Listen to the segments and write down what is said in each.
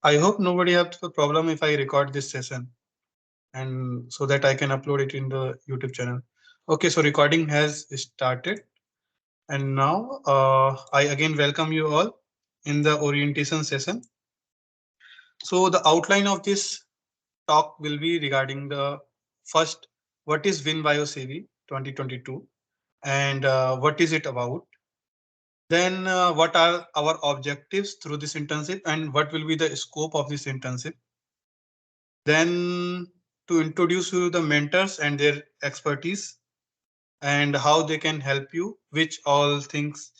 I hope nobody has a problem if I record this session and so that I can upload it in the YouTube channel. Okay, so recording has started and now I again welcome you all in the orientation session. So the outline of this talk will be regarding the first, what is WinBioCB 2022 and what is it about? Then what are our objectives through this internship and what will be the scope of this internship? Then to introduce you the mentors and their expertise and how they can help you, which all things,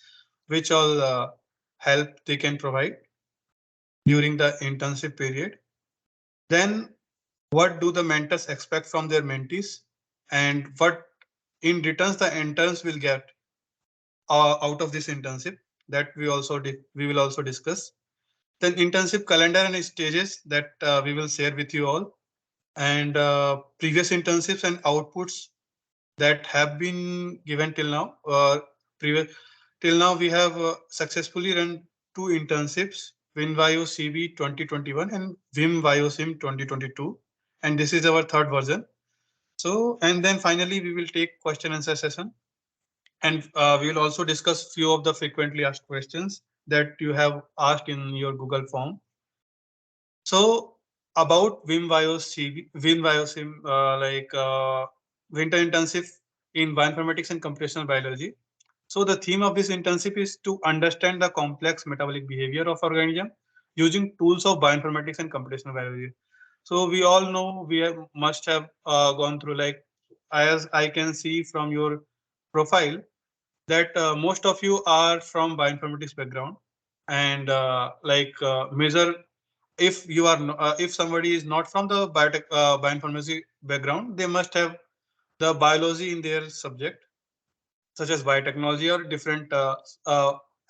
which all help they can provide during the internship period. Then what do the mentors expect from their mentees and what in returns the interns will get out of this internship, that we will also discuss. Then internship calendar and stages that we will share with you all, and previous internships and outputs that have been given till now. Previous Till now we have successfully run two internships, WinBioCB 2021 and WIMBioSim 2022, and this is our third version. So, and then finally we will take question answer session, and we will also discuss few of the frequently asked questions that you have asked in your Google form. So about WIMBioSim, winter internship in bioinformatics and computational biology. So the theme of this internship is to understand the complex metabolic behavior of organism using tools of bioinformatics and computational biology. So we all know must have gone through, like, as I can see from your profile, that most of you are from bioinformatics background, and measure, if you are if somebody is not from the bioinformatics background, they must have the biology in their subject, such as biotechnology or different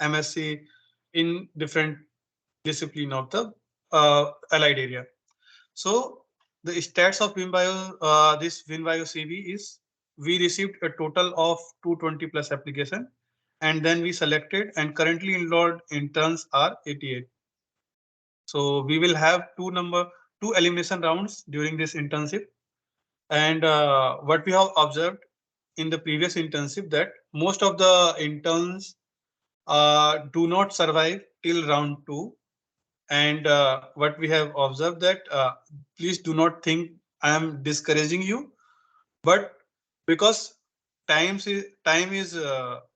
MSc in different discipline of the allied area. So the stats of this WinBio CV is, we received a total of 220 plus application, and then we selected, and currently enrolled interns are 88. So we will have two elimination rounds during this internship. And what we have observed in the previous internship, that most of the interns do not survive till round two. And what we have observed, that please do not think I am discouraging you, but because time is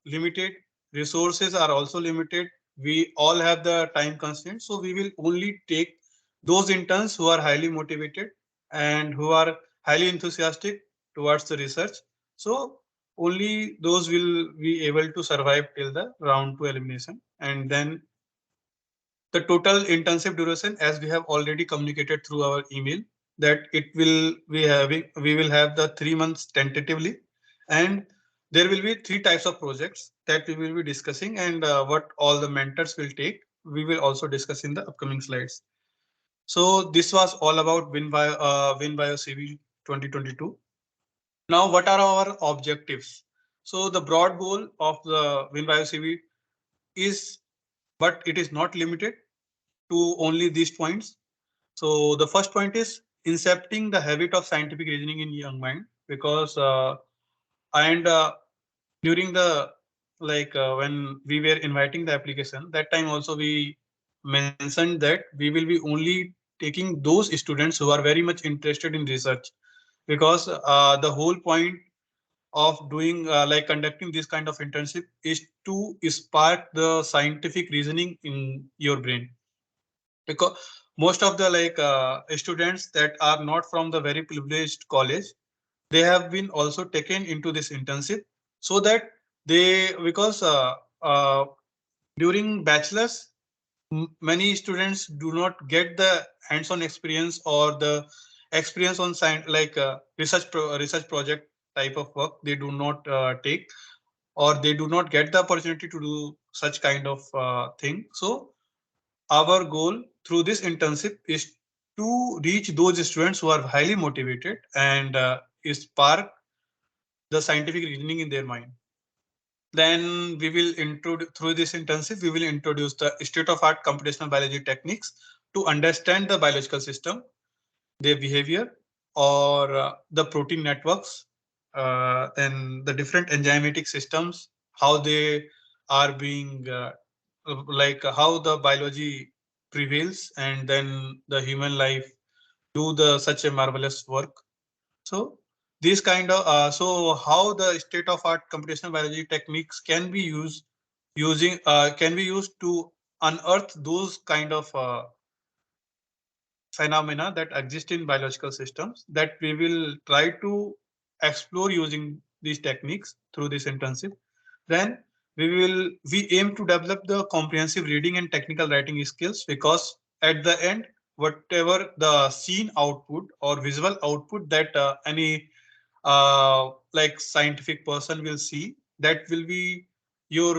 limited, resources are also limited, we all have the time constraint, so we will only take those interns who are highly motivated and who are highly enthusiastic towards the research. So only those will be able to survive till the round two elimination. And then the total internship duration, as we have already communicated through our email, that we will have the 3 months tentatively, and there will be three types of projects that we will be discussing, and what all the mentors will take, we will also discuss in the upcoming slides. So this was all about WinBioCB 2022. Now, what are our objectives? So the broad goal of the WinBioCB is, but it is not limited to only these points. So the first point is incepting the habit of scientific reasoning in young mind, because and during the, when we were inviting the application, that time also we mentioned that we will be only taking those students who are very much interested in research, because the whole point of doing conducting this kind of internship is to spark the scientific reasoning in your brain, because most of the students that are not from the very privileged college, they have been also taken into this internship, so that they, because during bachelor's, many students do not get the hands-on experience or the experience on science, research project type of work they do not take, or they do not get the opportunity to do such kind of thing. So our goal through this internship is to reach those students who are highly motivated and spark the scientific reasoning in their mind. Then we will introduce, through this internship, we will introduce the state of art computational biology techniques to understand the biological system, their behavior, or the protein networks, then the different enzymatic systems, how they are being like how the biology prevails, and then the human life do the such a marvelous work. So these kind of so how the state of art computational biology techniques can be used to unearth those kind of phenomena that exist in biological systems, that we will try to explore using these techniques through this internship. Then we aim to develop the comprehensive reading and technical writing skills, because at the end, whatever the scene output or visual output that any like scientific person will see, that will be your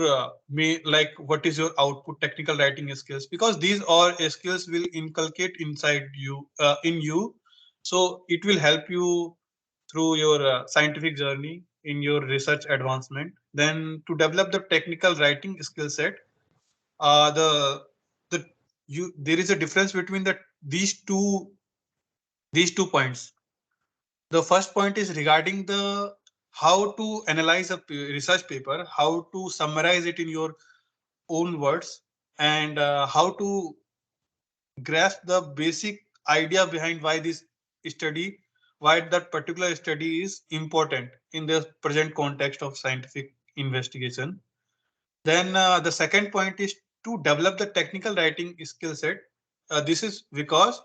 like what is your output technical writing skills, because these all skills will inculcate inside you in you. So it will help you through your scientific journey in your research advancement. Then to develop the technical writing skill set, the you there is a difference between these two points. The first point is regarding the how to analyze a research paper, how to summarize it in your own words, and how to grasp the basic idea behind study, why that particular study is important in the present context of scientific investigation. Then the second point is to develop the technical writing skill set. This is because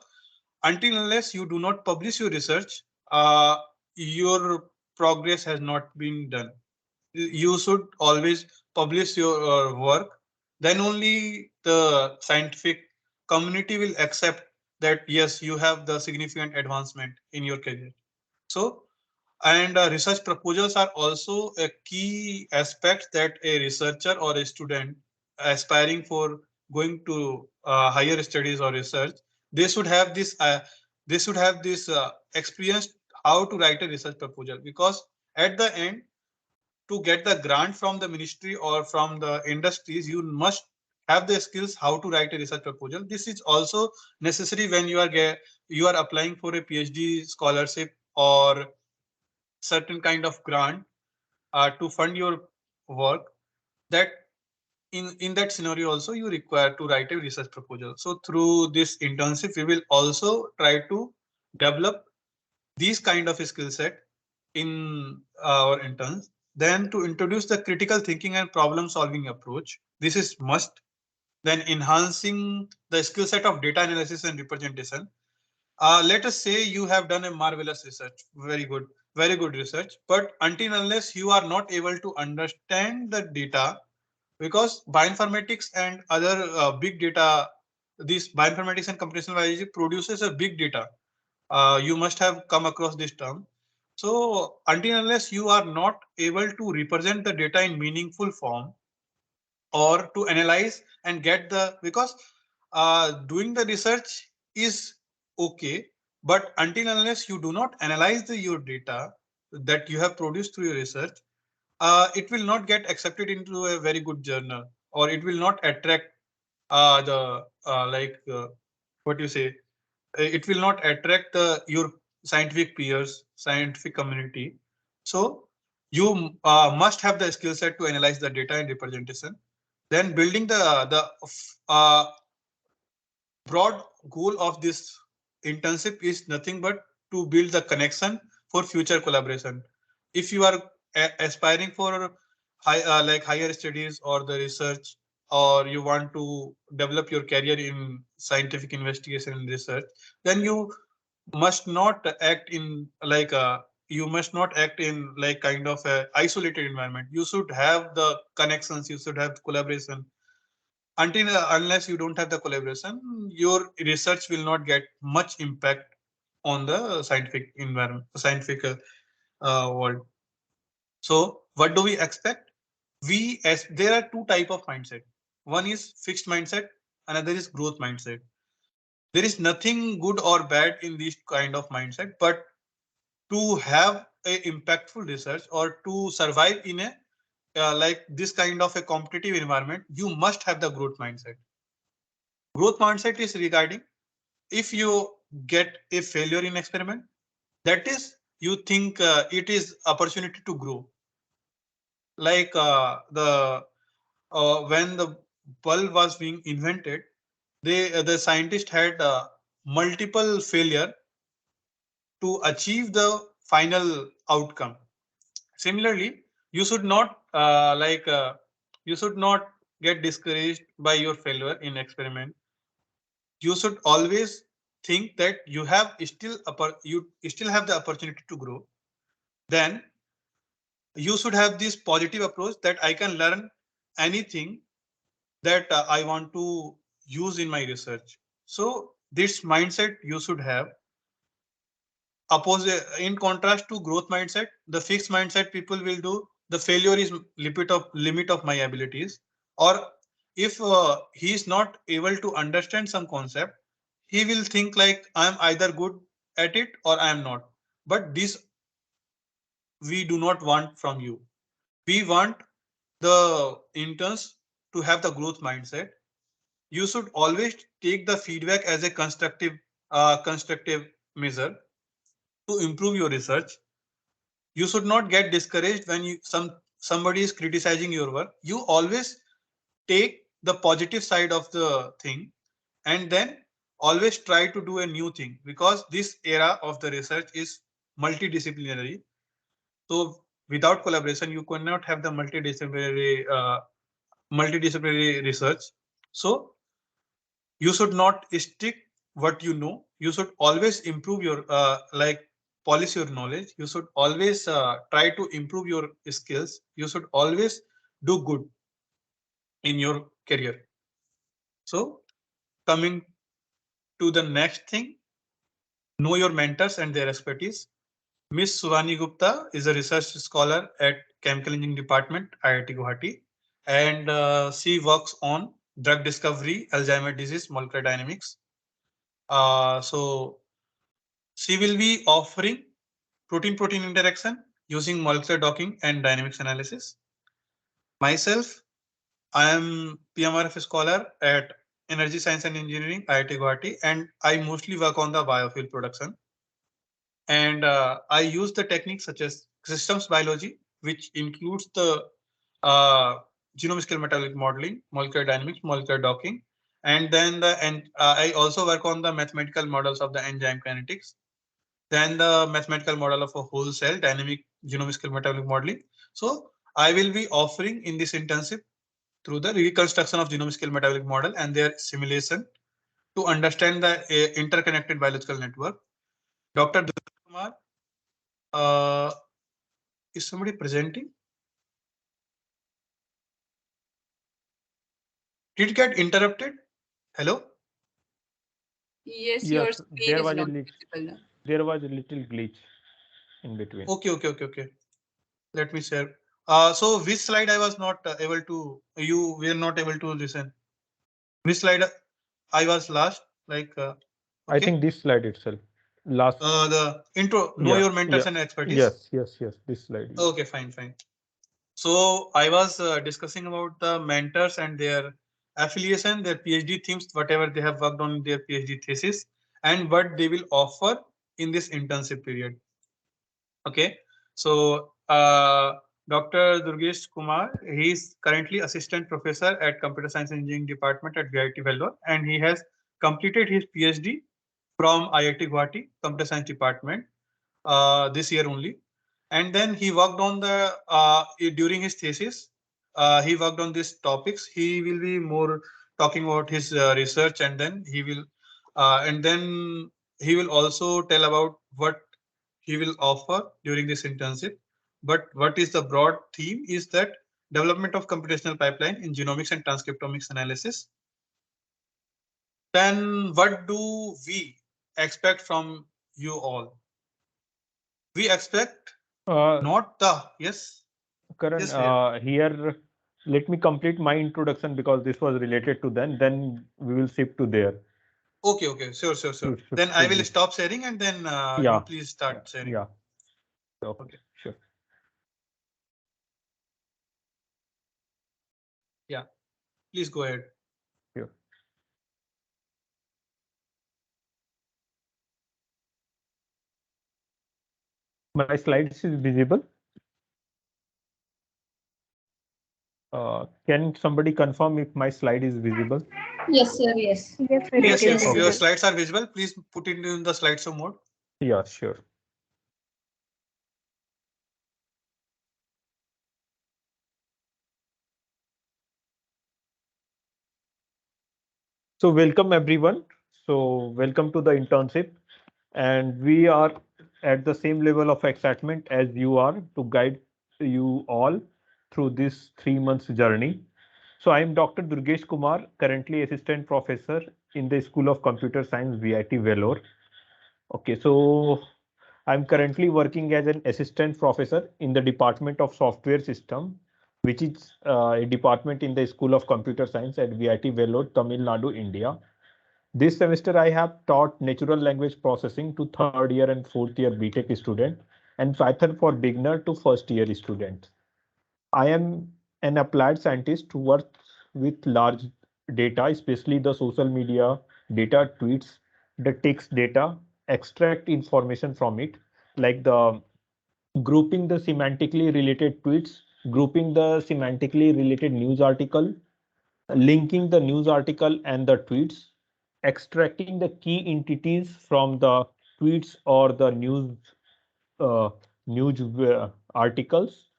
until unless you do not publish your research, your progress has not been done. You should always publish your work. Then only the scientific community will accept that yes, you have the significant advancement in your career. So and research proposals are also a key aspect that a researcher or a student aspiring for going to higher studies or research, they should have this experience how to write a research proposal, because at the end, to get the grant from the ministry or from the industries, you must have the skills how to write a research proposal. This is also necessary when you are applying for a PhD scholarship or certain kind of grant to fund your work. That in that scenario also you require to write a research proposal. So through this internship we will also try to develop these kind of skill set in our interns. Then to introduce the critical thinking and problem solving approach, this is must. Then enhancing the skill set of data analysis and representation. Let us say you have done a marvelous research, very good research, but until unless you are not able to understand the data, because bioinformatics and other big data, this bioinformatics and computational biology produces a big data. You must have come across this term. So until unless you are not able to represent the data in meaningful form, or to analyze and get the, because doing the research is okay, but until unless you do not analyze your data that you have produced through your research, it will not get accepted into a very good journal, or it will not attract the what you say, it will not attract the your scientific peers, scientific community. So you must have the skill set to analyze the data and representation. Then building the uh, broad goal of this internship is nothing but to build the connection for future collaboration. If you are aspiring for higher studies or the research, or you want to develop your career in scientific investigation and research, then must not act in you must not act in like kind of a isolated environment. You should have the connections, you should have collaboration. Until unless you don't have the collaboration, your research will not get much impact on the scientific environment, scientific world. So what do we expect? We as there are two type of mindset. One is fixed mindset, another is growth mindset. There is nothing good or bad in this kind of mindset, but to have a impactful research or to survive in a like this kind of a competitive environment, you must have the growth mindset. Growth mindset is regarding if you get a failure in experiment, that is you think it is opportunity to grow. Like the when the bulb was being invented, the scientist had multiple failure to achieve the final outcome. Similarly, you should not you should not get discouraged by your failure in experiment. You should always think that you still have the opportunity to grow. Then you should have this positive approach that I can learn anything that I want to use in my research. So this mindset you should have. Opposite, in contrast to growth mindset, the fixed mindset people will do the failure is limit of my abilities, or if he is not able to understand some concept, he will think like I am either good at it or I am not. But this we do not want from you. We want the interns to have the growth mindset. You should always take the feedback as a constructive measure to improve your research. You should not get discouraged when somebody is criticizing your work. You always take the positive side of the thing, and then always try to do a new thing, because this era of the research is multidisciplinary. So without collaboration you cannot have the multidisciplinary research. So you should not stick what you know. You should always improve your polish your knowledge. You should always try to improve your skills. You should always do good in your career. So coming to the next thing, know your mentors and their expertise. Miss Shivani Gupta is a research scholar at Chemical Engineering Department, IIT Guwahati, and she works on drug discovery, Alzheimer disease, molecular dynamics. So she will be offering protein-protein interaction using molecular docking and dynamics analysis. Myself, I am PMRF scholar at Energy Science and Engineering, IIT Guwahati, and I mostly work on the biofuel production. And I use the techniques such as systems biology, which includes the uh, genome scale metabolic modeling, molecular dynamics, molecular docking, and then I also work on the mathematical models of the enzyme kinetics, then the mathematical model of a whole cell, dynamic genome scale metabolic modeling. So I will be offering in this internship through the reconstruction of genome scale metabolic model and their simulation to understand the interconnected biological network. Dr. Durgesh Kumar, uh, is somebody presenting? Did it get interrupted? Hello? Yes, your Yes, screen is not visible now. there was a little glitch in between. Okay. Let me share. So which slide I was not able to, you were not able to listen? Which slide I was last? Like, I okay. think this slide itself. Last, The intro, know yeah, your mentors yeah, and expertise. yes. This slide, yes. Okay, fine. So I was discussing about the mentors and their affiliation, their PhD themes, whatever they have worked on in their PhD thesis, and what they will offer in this internship period. Okay, so Dr. Durgesh Kumar, he is currently assistant professor at Computer Science and Engineering Department at VIT Vellore, and he has completed his PhD from IIT Guwahati Computer Science Department this year only. And then he worked on the during his thesis. He worked on these topics. He will be more talking about his research, and then he will also tell about what he will offer during this internship. But what is the broad theme is that development of computational pipeline in genomics and transcriptomics analysis. Then what do we expect from you all? We expect Uh, not the yes. Karan, Yes, Sayed. here, let me complete my introduction because this was related to then. Then we will shift to there. Okay. Sure. To shift Then I to will this. stop sharing and then you Yeah, please yeah, start sharing. yeah. Okay, Okay. sure. Yeah. Please go ahead. Sure. My slides is visible. Can somebody confirm if my slide is visible? Yes, sir. Yes. Yes, Yes, it is yes. Your visible. slides are visible. Please put it in the slideshow mode. Yeah, sure. So welcome everyone. So welcome to the internship, and we are at the same level of excitement as you are to guide you all through this 3 months journey. So I am Dr. Durgesh Kumar, currently assistant professor in the School of Computer Science, VIT Vellore. Okay, so I'm currently working as an assistant professor in the Department of Software System, which is a department in the School of Computer Science at VIT Vellore, Tamil Nadu, India. This semester, I have taught natural language processing to third year and fourth year BTech student and Python for beginner to first year student. I am an applied scientist who works with large data, especially the social media data, tweets, the text data, extract information from it, like the grouping the semantically related tweets, grouping the semantically related news article, linking the news article and the tweets, extracting the key entities from the tweets or the uh, news articles,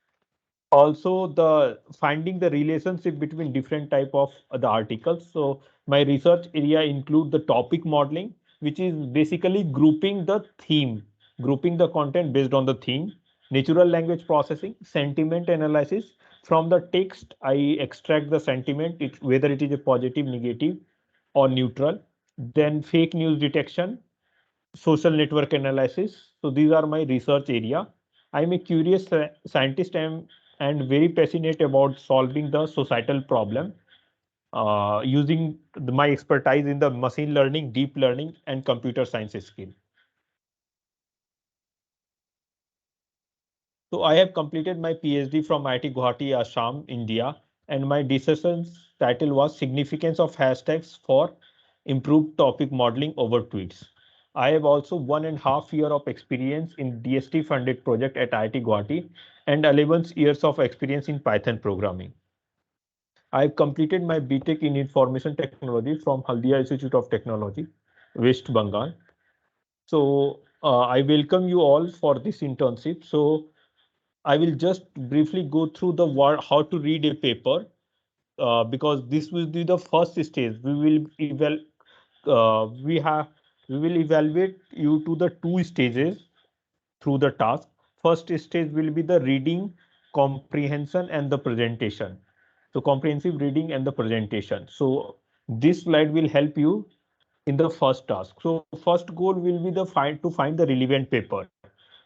also the finding the relationship between different type of the articles. So my research area include the topic modeling, which is basically grouping the theme, grouping the content based on the theme, natural language processing, sentiment analysis. From the text I extract the sentiment, whether it is a positive, negative or neutral. Then fake news detection, social network analysis. So these are my research area. I'm a curious scientist and very passionate about solving the societal problem using my expertise in the machine learning, deep learning, and computer science skill. So I have completed my PhD from IIT Guwahati, Assam, India, and my dissertation's title was Significance of Hashtags for Improved Topic Modeling over Tweets. I have also 1.5 years of experience in DST funded project at IIT Guwahati and 11 years of experience in Python programming. I have completed my BTech in Information Technology from Haldia Institute of Technology, West Bengal. So I welcome you all for this internship. So I will just briefly go through the word how to read a paper because this will be the first stage. We have we will evaluate you to the two stages through the task. First stage will be the reading, comprehension, and the presentation. So comprehensive reading and the presentation. So this slide will help you in the first task. So first goal will be the find the relevant paper.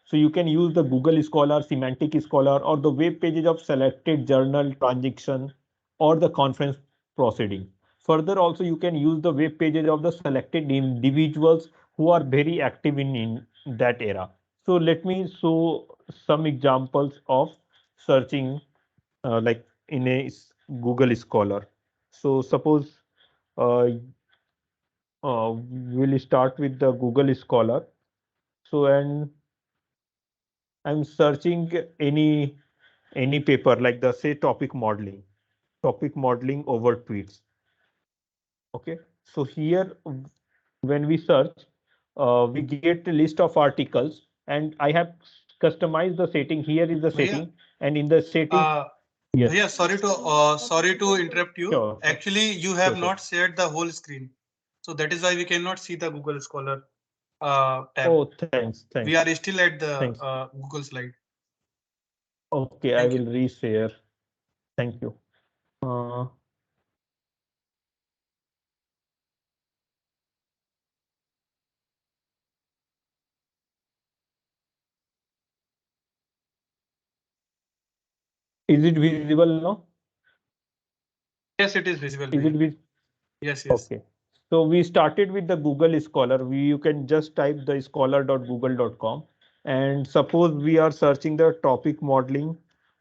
So you can use the Google Scholar, Semantic Scholar, or the web pages of selected journal, transaction, or the conference proceeding. Further, also you can use the web pages of the selected individuals who are very active in that era. So let me show some examples of searching like in a Google Scholar. So suppose uh, we'll start with the Google Scholar. So and I'm searching any paper like the say topic modeling over tweets. Okay, so here when we search, we get a list of articles, and I have customized the setting. Here is the Bhaiya, setting, and in the setting, yes, Bhaiya, sorry to interrupt you. sure, Actually, you sure, have sure. not shared the whole screen, so that is why we cannot see the Google Scholar tab. Oh, thanks, We thanks, are still at the thanks. Google slide. Okay, I Thank will you. reshare. Thank you. Uh, is it visible now? Yes, it is visible, Is it Bhaiya. visible? Yes, yes. Okay. So we started with the Google Scholar. You can just type the scholar.google.com. And suppose we are searching the topic modeling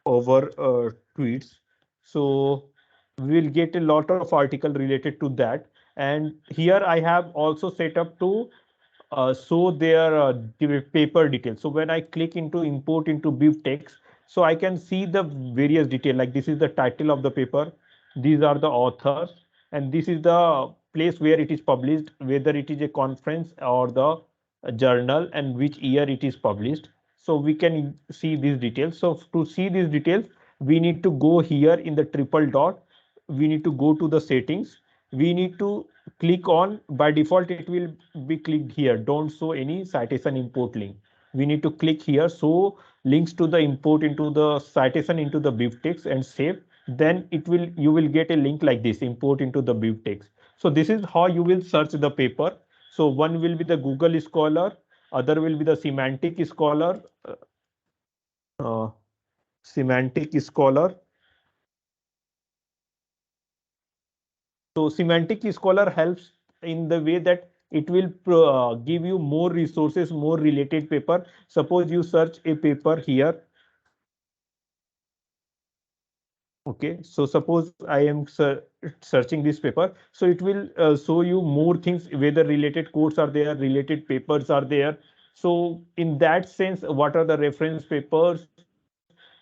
over tweets. So we will get a lot of article related to that. And here I have also set up to show their paper details. So when I click into import into BibTeX, so I can see the various detail. Like this is the title of the paper, these are the authors, and this is the place where it is published, whether it is a conference or the journal, and which year it is published. So we can see these details. So to see these details, we need to go here in the triple dot. We need to go to the settings. We need to click on, by default it will be clicked here, don't show any citation import link. We need to click here, so links to the import into the citation into the BibTeX and save. Then it will, you will get a link like this, import into the BibTeX. So this is how you will search the paper. So one will be the Google Scholar, other will be the Semantic Scholar, uh, Semantic Scholar. So Semantic Scholar helps in the way that it will give you more resources, more related paper. Suppose you search a paper here. Okay, so suppose I am searching this paper, so it will show you more things, whether related quotes are there, related papers are there. So in that sense, what are the reference papers?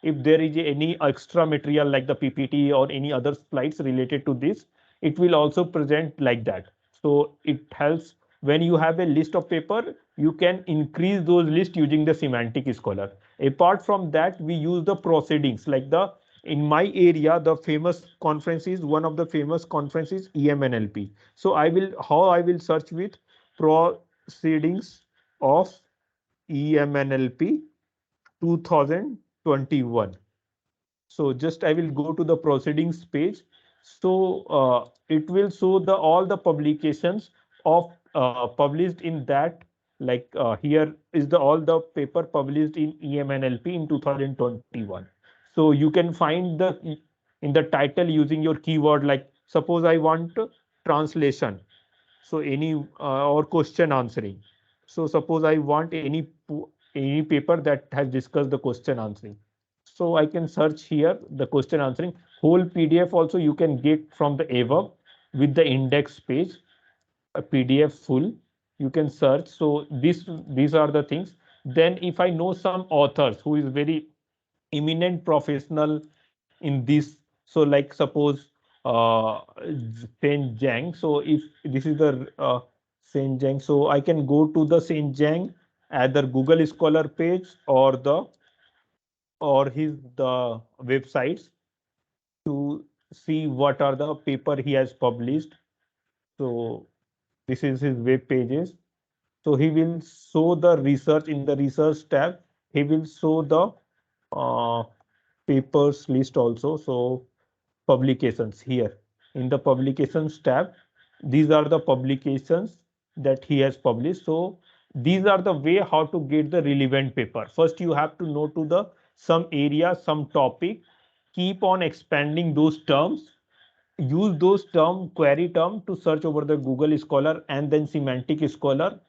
If there is any extra material like the PPT or any other slides related to this, it will also present like that. So it helps when you have a list of paper, you can increase those lists using the Semantic Scholar. Apart from that, we use the proceedings, like the, in my area, the famous conference is, one of the famous conferences EMNLP. So I will, how I will search with proceedings of EMNLP 2021. So just I will go to the proceedings page. So it will show the all the publications of published in that, like here is the all the paper published in EMNLP in 2021. So you can find the in the title using your keyword, like suppose I want translation, so any or question answering. So suppose I want any paper that has discussed the question answering, so I can search here the question answering. Whole PDF also you can get from the above with the index page, a PDF full. You can search. So these are the things. Then if I know some authors who is very eminent professional in this, so like suppose Saint Jang. So if this is the Saint Jang, so I can go to the Saint Jang, either Google Scholar page or the or his the websites, to see what are the paper he has published. So this is his web pages. So he will show the research. In the research tab, he will show the uh, papers list also. So publications here in the publications tab, these are the publications that he has published. So these are the way how to get the relevant paper. First you have to know to the some area, some topic, keep on expanding those terms, use those term, query term to search over the Google Scholar and then Semantic Scholar.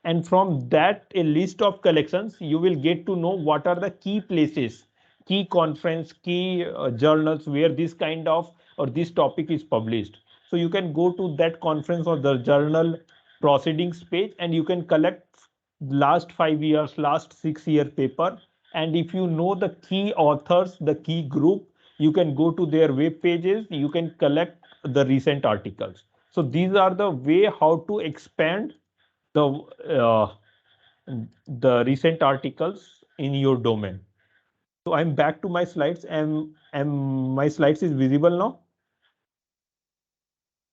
And from that a list of collections, you will get to know what are the key places, key conference, key journals where this kind of or this topic is published. So you can go to that conference or the journal proceedings page, and you can collect last 5 years, last 6 year paper. And if you know the key authors, the key group, you can go to their web pages, you can collect the recent articles. So these are the way how to expand the uh, the recent articles in your domain. So I'm back to my slides, and my slides is visible now.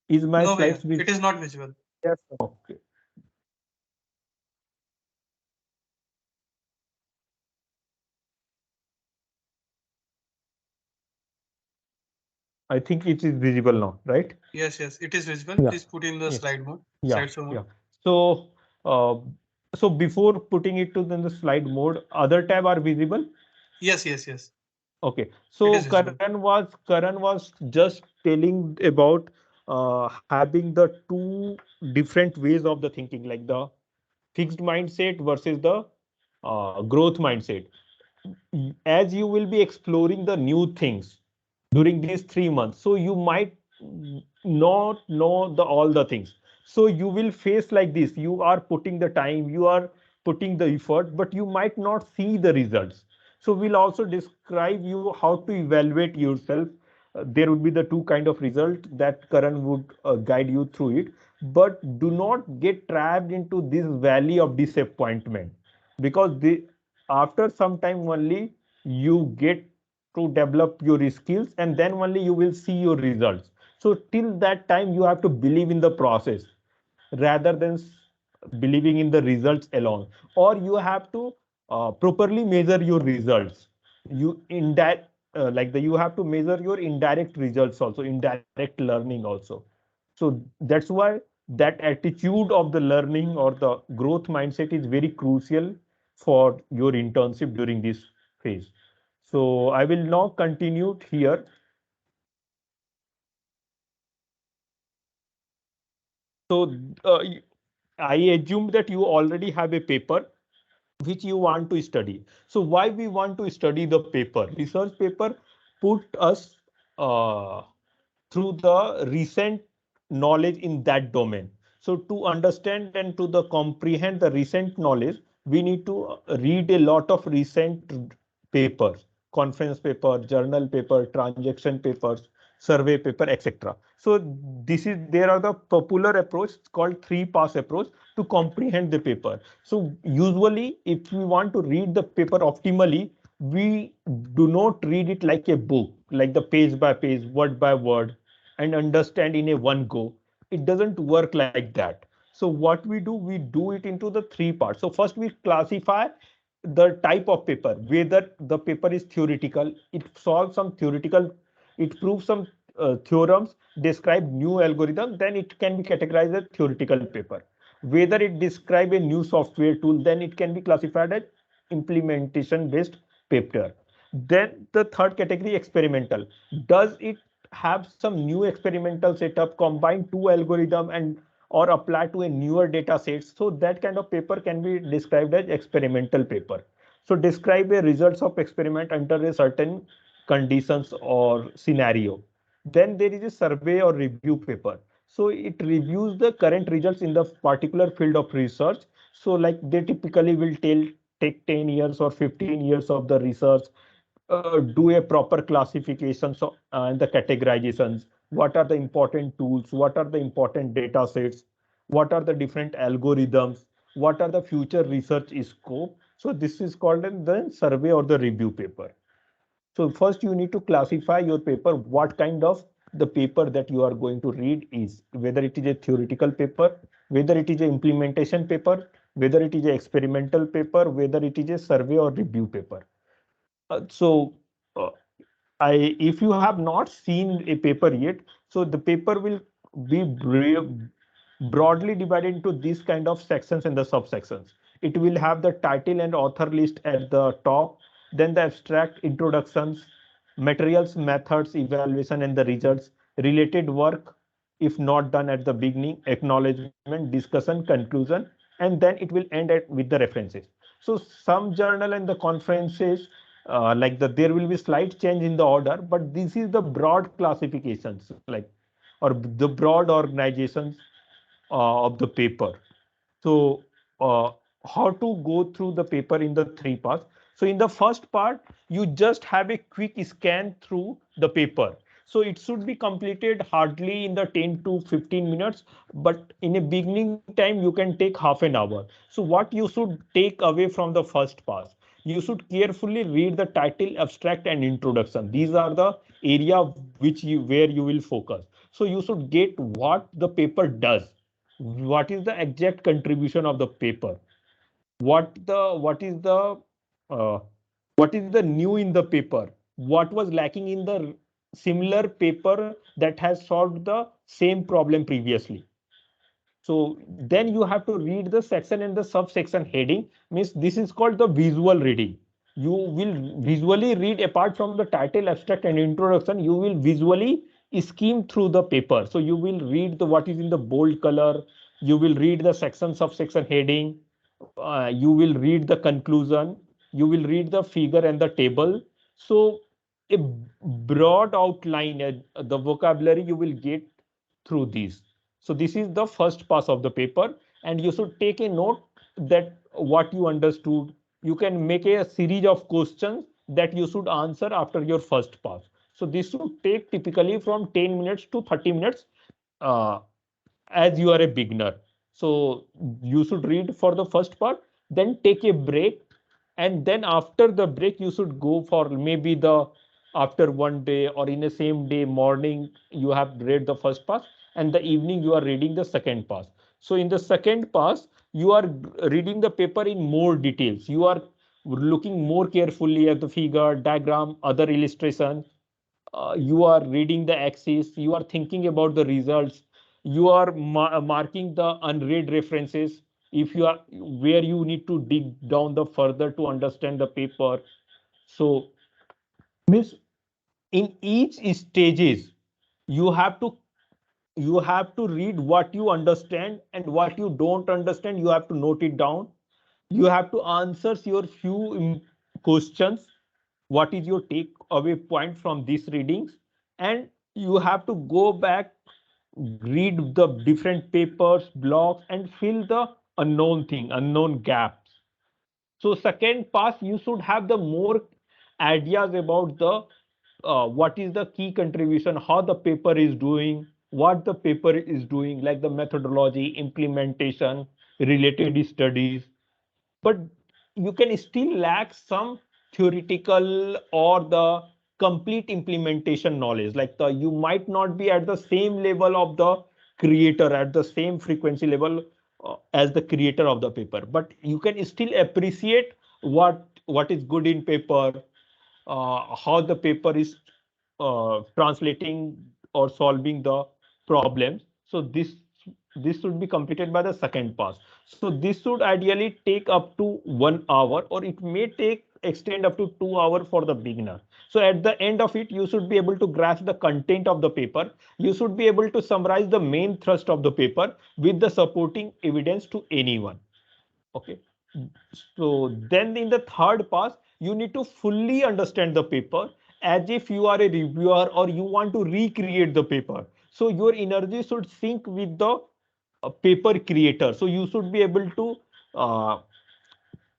Is my No, slides Bhaiya, it visible? is not visible. Yes. Okay. I think it is visible now, right? Yes, yes, it is visible. Yeah. Please put in the Yeah. slide mode, Yeah. slideshow mode. Yeah. So uh, so before putting it to the slide mode, other tab are visible. Yes, yes, yes. Okay, It so is visible. Karan was just telling about having the two different ways of the thinking, like the fixed mindset versus the growth mindset. As you will be exploring the new things during these 3 months, so you might not know the all the things. So you will face like this. You are putting the time, you are putting the effort, but you might not see the results. So we'll also describe you how to evaluate yourself. There would be the two kind of result that Karan would guide you through it. But do not get trapped into this valley of disappointment, because after some time only you get to develop your skills, and then only you will see your results. So till that time you have to believe in the process rather than believing in the results alone. Or you have to properly measure your results. You indirect like the you have to measure your indirect results also, indirect learning also. So that's why that attitude of the learning or the growth mindset is very crucial for your internship during this phase. So I will now continue here. So I assume that you already have a paper which you want to study. So why we want to study the paper? Research paper put us uh, through the recent knowledge in that domain. So to understand and to the comprehend the recent knowledge, we need to read a lot of recent papers, conference paper, journal paper, transaction papers, survey paper, etc. So this is there are the popular approach called three pass approach to comprehend the paper. So usually if we want to read the paper optimally, we do not read it like a book, like the page by page, word by word, and understand in a one go. It doesn't work like that. So what we do it into the three parts. So first we classify the type of paper, whether the paper is theoretical, it solves some theoretical, it proves some theorems, describe new algorithm, then it can be categorized as theoretical paper. Whether it describe a new software tool, then it can be classified as implementation based paper. Then the third category, experimental. Does it have some new experimental setup, combine two algorithm and or apply to a newer data sets? So that kind of paper can be described as experimental paper. So describe a results of experiment under a certain conditions or scenario. Then there is a survey or review paper. So it reviews the current results in the particular field of research. So like they typically will take 10 years or 15 years of the research, do a proper classification and the categorizations. What are the important tools? What are the important data sets? What are the different algorithms? What are the future research scope? So this is called the survey or the review paper. So first you need to classify your paper, what kind of the paper that you are going to read is, whether it is a theoretical paper, whether it is an implementation paper, whether it is an experimental paper, whether it is a survey or review paper. So uh, I, if you have not seen a paper yet, so the paper will be broadly divided into these kind of sections and the subsections. It will have the title and author list at the top, then the abstract, introductions, materials, methods, evaluation, and the results, related work, if not done at the beginning, acknowledgement, discussion, conclusion, and then it will end with the references. So some journal and the conferences, like there will be slight change in the order, but this is the broad classifications, like, or the broad organizations of the paper. So how to go through the paper in the three parts? So in the first part, you just have a quick scan through the paper. So it should be completed hardly in the 10 to 15 minutes, but in a beginning time, you can take half an hour. So what you should take away from the first pass? You should carefully read the title, abstract, and introduction. These are the area where you will focus. So you should get what the paper does, what is the exact contribution of the paper, what uh, what is the new in the paper, what was lacking in the similar paper that has solved the same problem previously. So then you have to read the section and the subsection heading. Means this is called the visual reading. You will visually read, apart from the title, abstract, and introduction. You will visually skim through the paper. So you will read the what is in the bold color. You will read the section subsection heading. You will read the conclusion. You will read the figure and the table. So a broad outline, the vocabulary you will get through these. So this is the first pass of the paper, and you should take a note that what you understood. You can make a series of questions that you should answer after your first pass. So this should take typically from 10 minutes to 30 minutes uh, as you are a beginner. So you should read for the first part, then take a break, and then after the break you should go for maybe the after one day or in the same day morning you have read the first pass, and the evening you are reading the second pass. So in the second pass you are reading the paper in more details. You are looking more carefully at the figure, diagram, other illustration. You are reading the axis, you are thinking about the results, you are marking the unread references if you are where you need to dig down the further to understand the paper. So means in each stages you have to read what you understand, and what you don't understand you have to note it down. You have to answer your few questions. What is your take away point from these readings? And you have to go back, read the different papers, blogs, and fill the unknown gaps. So second pass you should have the more ideas about the what is the key contribution, how the paper is doing, what the paper is doing, like the methodology, implementation, related studies. But you can still lack some theoretical or the complete implementation knowledge. Like you might not be at the same level of the creator, at the same frequency level as the creator of the paper, but you can still appreciate what is good in paper, how the paper is translating or solving the problems. So this should be completed by the second pass. So this should ideally take up to 1 hour, or it may take extend up to 2 hours for the beginner. So at the end of it, you should be able to grasp the content of the paper. You should be able to summarize the main thrust of the paper with the supporting evidence to anyone. Okay. So then in the third pass, you need to fully understand the paper as if you are a reviewer or you want to recreate the paper. So your energy should sync with the paper creator. So you should be able to uh,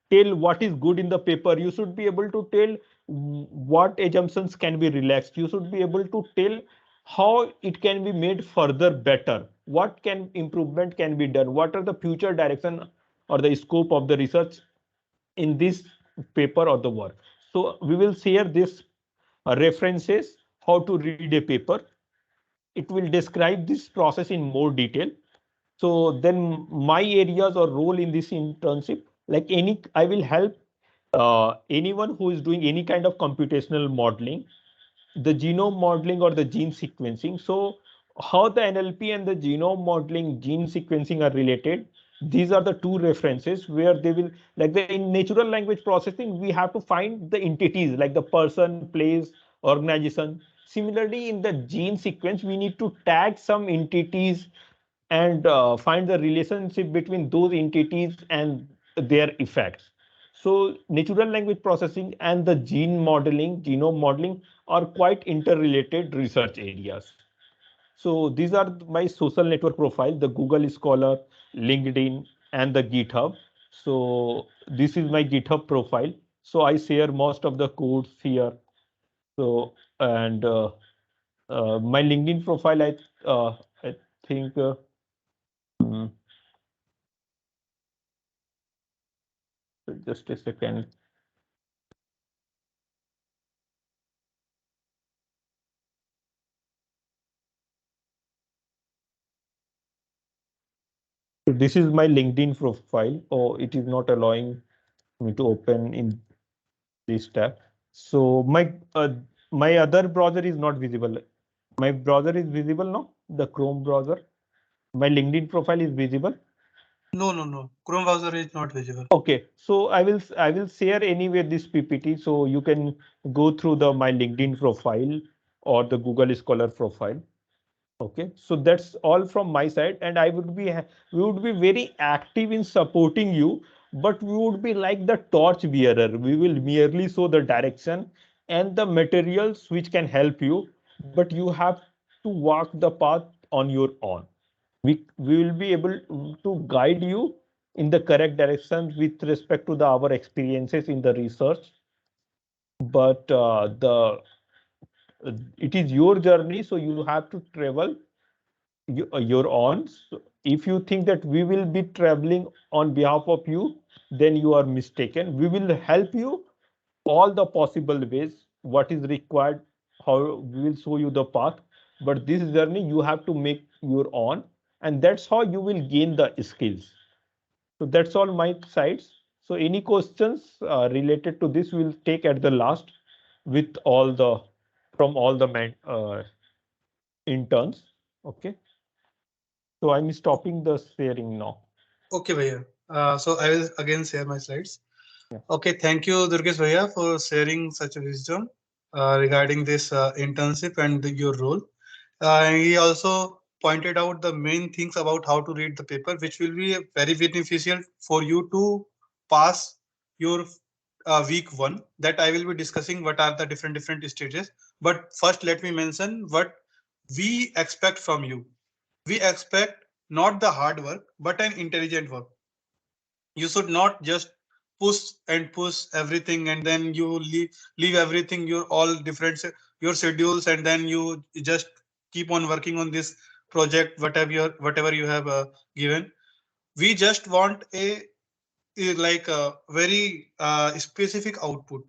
tell what is good in the paper. You should be able to tell what assumptions can be relaxed. You should be able to tell how it can be made further better. What can improvement can be done? What are the future direction or the scope of the research in this paper or the work? So we will share this references how to read a paper. It will describe this process in more detail. So then my areas or role in this internship, like any, I will help anyone who is doing any kind of computational modeling, the genome modeling or the gene sequencing. So how the NLP and the genome modeling, gene sequencing are related. These are the two references where they will, like the in natural language processing, we have to find the entities like the person, place, organization. Similarly, in the gene sequence, we need to tag some entities and find the relationship between those entities and their effects. So natural language processing and the genome modeling are quite interrelated research areas. So these are my social network profile, the Google Scholar, LinkedIn, and the GitHub. So this is my GitHub profile. So I share most of the codes here. So and my LinkedIn profile, I think mm, just a second. So this is my LinkedIn profile. Oh, it is not allowing me to open in this tab. So my other browser is not visible. My browser is visible now, the Chrome browser. My LinkedIn profile is visible. No. Chrome browser is not visible. Okay, so I will share anyway this PPT, so you can go through the my LinkedIn profile or the Google Scholar profile. Okay, so that's all from my side, and we would be very active in supporting you, but we would be like the torch bearer. We will merely show the direction and the materials which can help you, but you have to walk the path on your own. we will be able to guide you in the correct direction with respect to our experiences in the research. But it is your journey, so you have to travel your own. So if you think that we will be traveling on behalf of you, then you are mistaken. We will help you all the possible ways, what is required, how we will show you the path. But this journey you have to make your own, and that's how you will gain the skills. So that's all my sides. So any questions related to this we'll take at the last with all the from all the interns. Okay. So I'm stopping the sharing now. Okay, Bhaiya. So I will again share my slides. Yeah. Okay, thank you, Durgesh Bhaiya, for sharing such a wisdom regarding this internship and your role. He also pointed out the main things about how to read the paper, which will be very beneficial for you to pass your week one. That I will be discussing what are the different stages. But first, let me mention what we expect from you. We expect not the hard work, but an intelligent work. You should not just push and push everything, and then you leave everything, your all different your schedules, and then you just keep on working on this project, whatever you have given. We just want like a very specific output.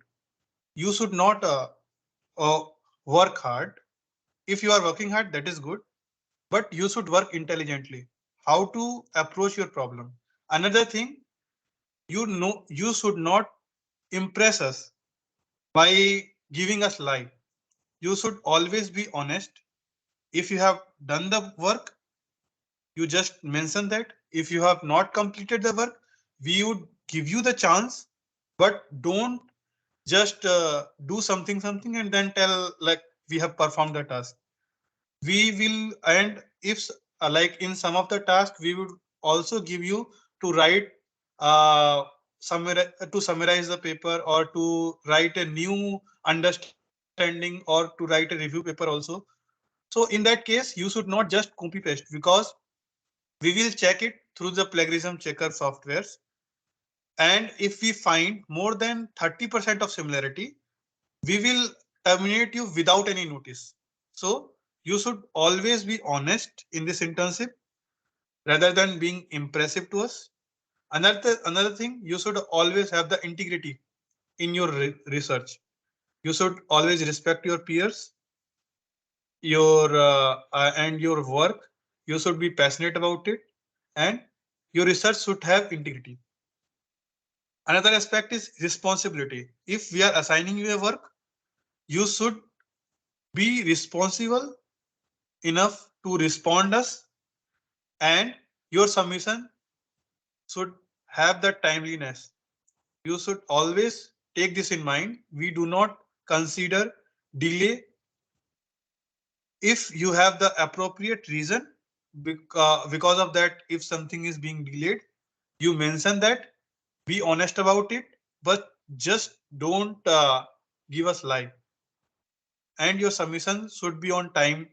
You should not uh, work hard. If you are working hard, that is good, but you should work intelligently. How to approach your problem. Another thing, you should not impress us by giving us lie. You should always be honest. If you have done the work, you just mention that. If you have not completed the work, we would give you the chance, but don't just do something and then tell like we have performed the task. We will, and if like in some of the tasks, we would also give you to write uh, to summarize the paper, or to write a new understanding, or to write a review paper also. So in that case, you should not just copy paste, because we will check it through the plagiarism checker softwares. And if we find more than 30% of similarity, we will terminate you without any notice. So you should always be honest in this internship rather than being impressive to us. Another thing, you should always have the integrity in your research. You should always respect your peers, your and your work. You should be passionate about it, and your research should have integrity. Another aspect is responsibility. If we are assigning you a work, you should be responsible enough to respond us, and your submission should have the timeliness. You should always take this in mind. We do not consider delay if you have the appropriate reason. Because of that, if something is being delayed, you mention that, be honest about it, but just don't give us lie. And your submission should be on time.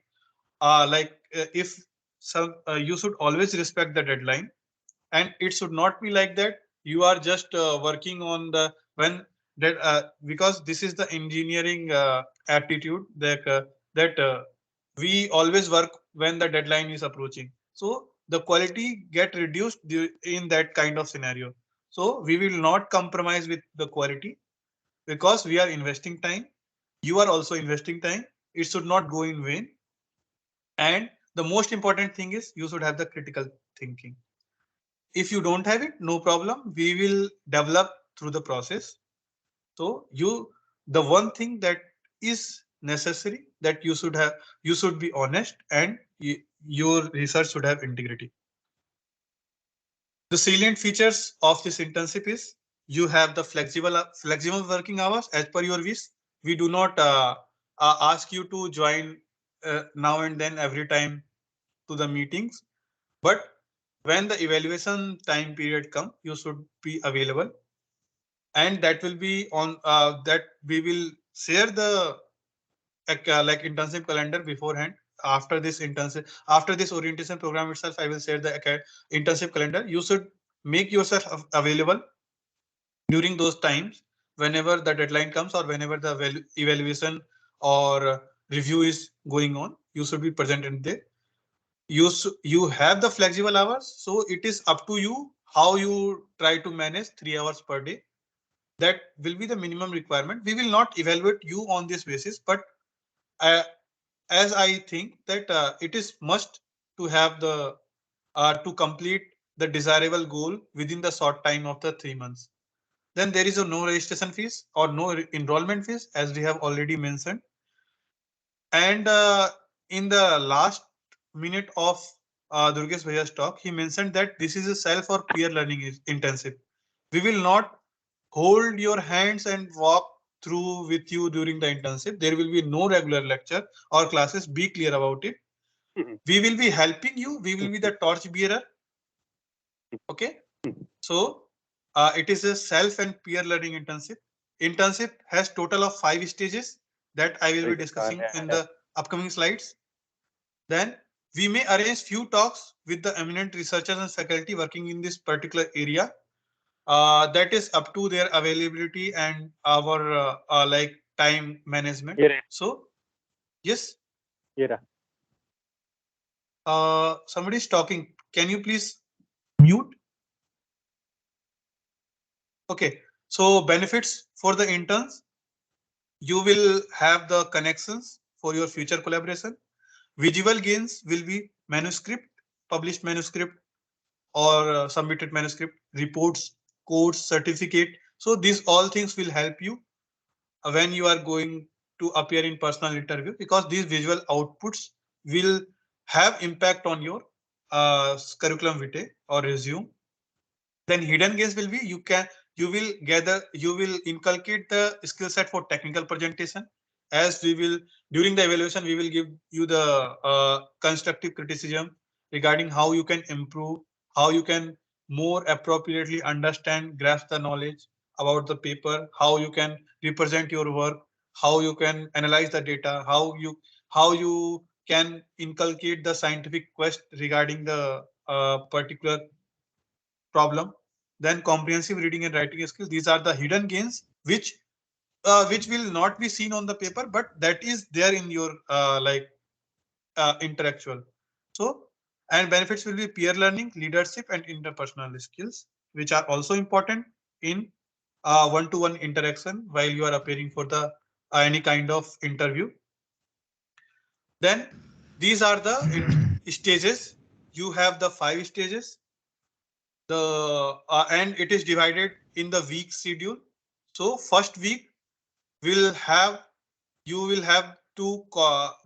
If some, you should always respect the deadline, and it should not be like that you are just working on the when that because this is the engineering aptitude that we always work when the deadline is approaching, so the quality get reduced in that kind of scenario. So we will not compromise with the quality, because we are investing time, you are also investing time. It should not go in vain. And the most important thing is you should have the critical thinking. If you don't have it, no problem, we will develop through the process. So the one thing that is necessary, that you should have, you should be honest, and your research should have integrity. The salient features of this internship is you have the flexible working hours as per your wish. We do not ask you to join now and then every time to the meetings, but when the evaluation time period come, you should be available, and that will be on that we will share the like internship calendar beforehand. after this internship, after this orientation program itself, I will share the internship calendar. You should make yourself available during those times whenever the deadline comes or whenever the evaluation or review is going on. You should be present in there. You have the flexible hours, so it is up to you how you try to manage 3 hours per day. That will be the minimum requirement. We will not evaluate you on this basis, but uh, as I think that it is must to have the to complete the desirable goal within the short time of the 3 months. Then there is a no registration fees or no enrollment fees, as we have already mentioned. And in the last minute of Durgesh Bhaiya's talk, he mentioned that this is a self or peer learning intensive. We will not hold your hands and walk through with you during the internship. There will be no regular lecture or classes. Be clear about it. We will be helping you. We will be the torch bearer. Okay. So it is a self and peer learning internship. Internship has total of 5 stages that I will be discussing in the upcoming slides. Then we may arrange few talks with the eminent researchers and faculty working in this particular area. That is up to their availability and our like time management. So yes, somebody is talking. Can you please mute? Okay. So benefits for the interns. You will have the connections for your future collaboration. Visual gains will be manuscript, published manuscript, or submitted manuscript, reports, codes, certificate. So these all things will help you when you are going to appear in personal interview, because these visual outputs will have impact on your curriculum vitae or resume. Then hidden gains will be you will inculcate the skill set for technical presentation, as we will during the evaluation we will give you the constructive criticism regarding how you can improve, how you can more appropriately understand, grasp the knowledge about the paper, how you can represent your work, how you can analyze the data, how you can inculcate the scientific quest regarding the particular problem. Then comprehensive reading and writing skills. These are the hidden gains which will not be seen on the paper, but that is there in your like intellectual. So and benefits will be peer learning, leadership, and interpersonal skills, which are also important in one-to-one interaction while you are appearing for the any kind of interview. Then these are the stages. You have the 5 stages. The and it is divided in the week schedule. So first week will have you will have to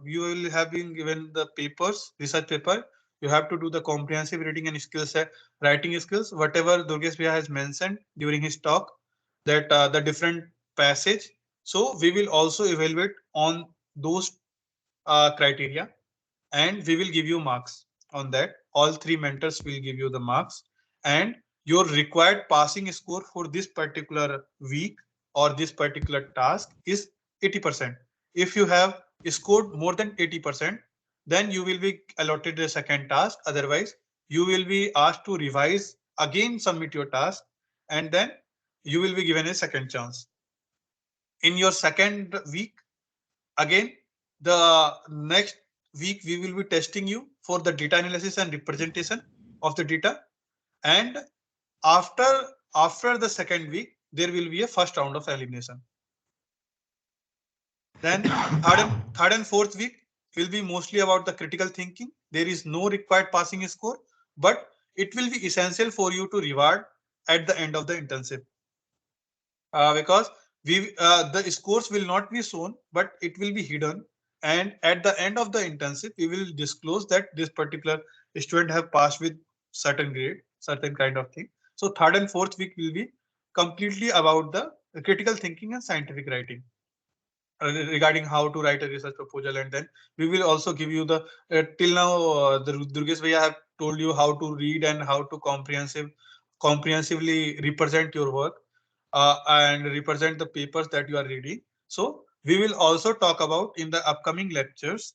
you will have been given the papers, research paper. You have to do the comprehensive reading and skill set, writing skills, whatever Durgesh Bhaiya has mentioned during his talk, that the different passage. So we will also evaluate on those criteria, and we will give you marks on that. All three mentors will give you the marks, and your required passing score for this particular week or this particular task is 80%. If you have scored more than 80%, then you will be allotted a second task. Otherwise, you will be asked to revise again, submit your task, and then you will be given a second chance. In your second week, again, the next week we will be testing you for the data analysis and representation of the data. And after after the second week, there will be a first round of elimination. Then third and fourth week will be mostly about the critical thinking. There is no required passing score, but it will be essential for you to reward at the end of the internship. Because the scores will not be shown, but it will be hidden. And at the end of the internship, we will disclose that this particular student have passed with certain grade, certain kind of thing. So third and fourth week will be completely about the critical thinking and scientific writing regarding how to write a research proposal. And then we will also give you the till now the Durgesh Bhaiya have told you how to read and how to comprehensively represent your work and represent the papers that you are reading. So we will also talk about in the upcoming lectures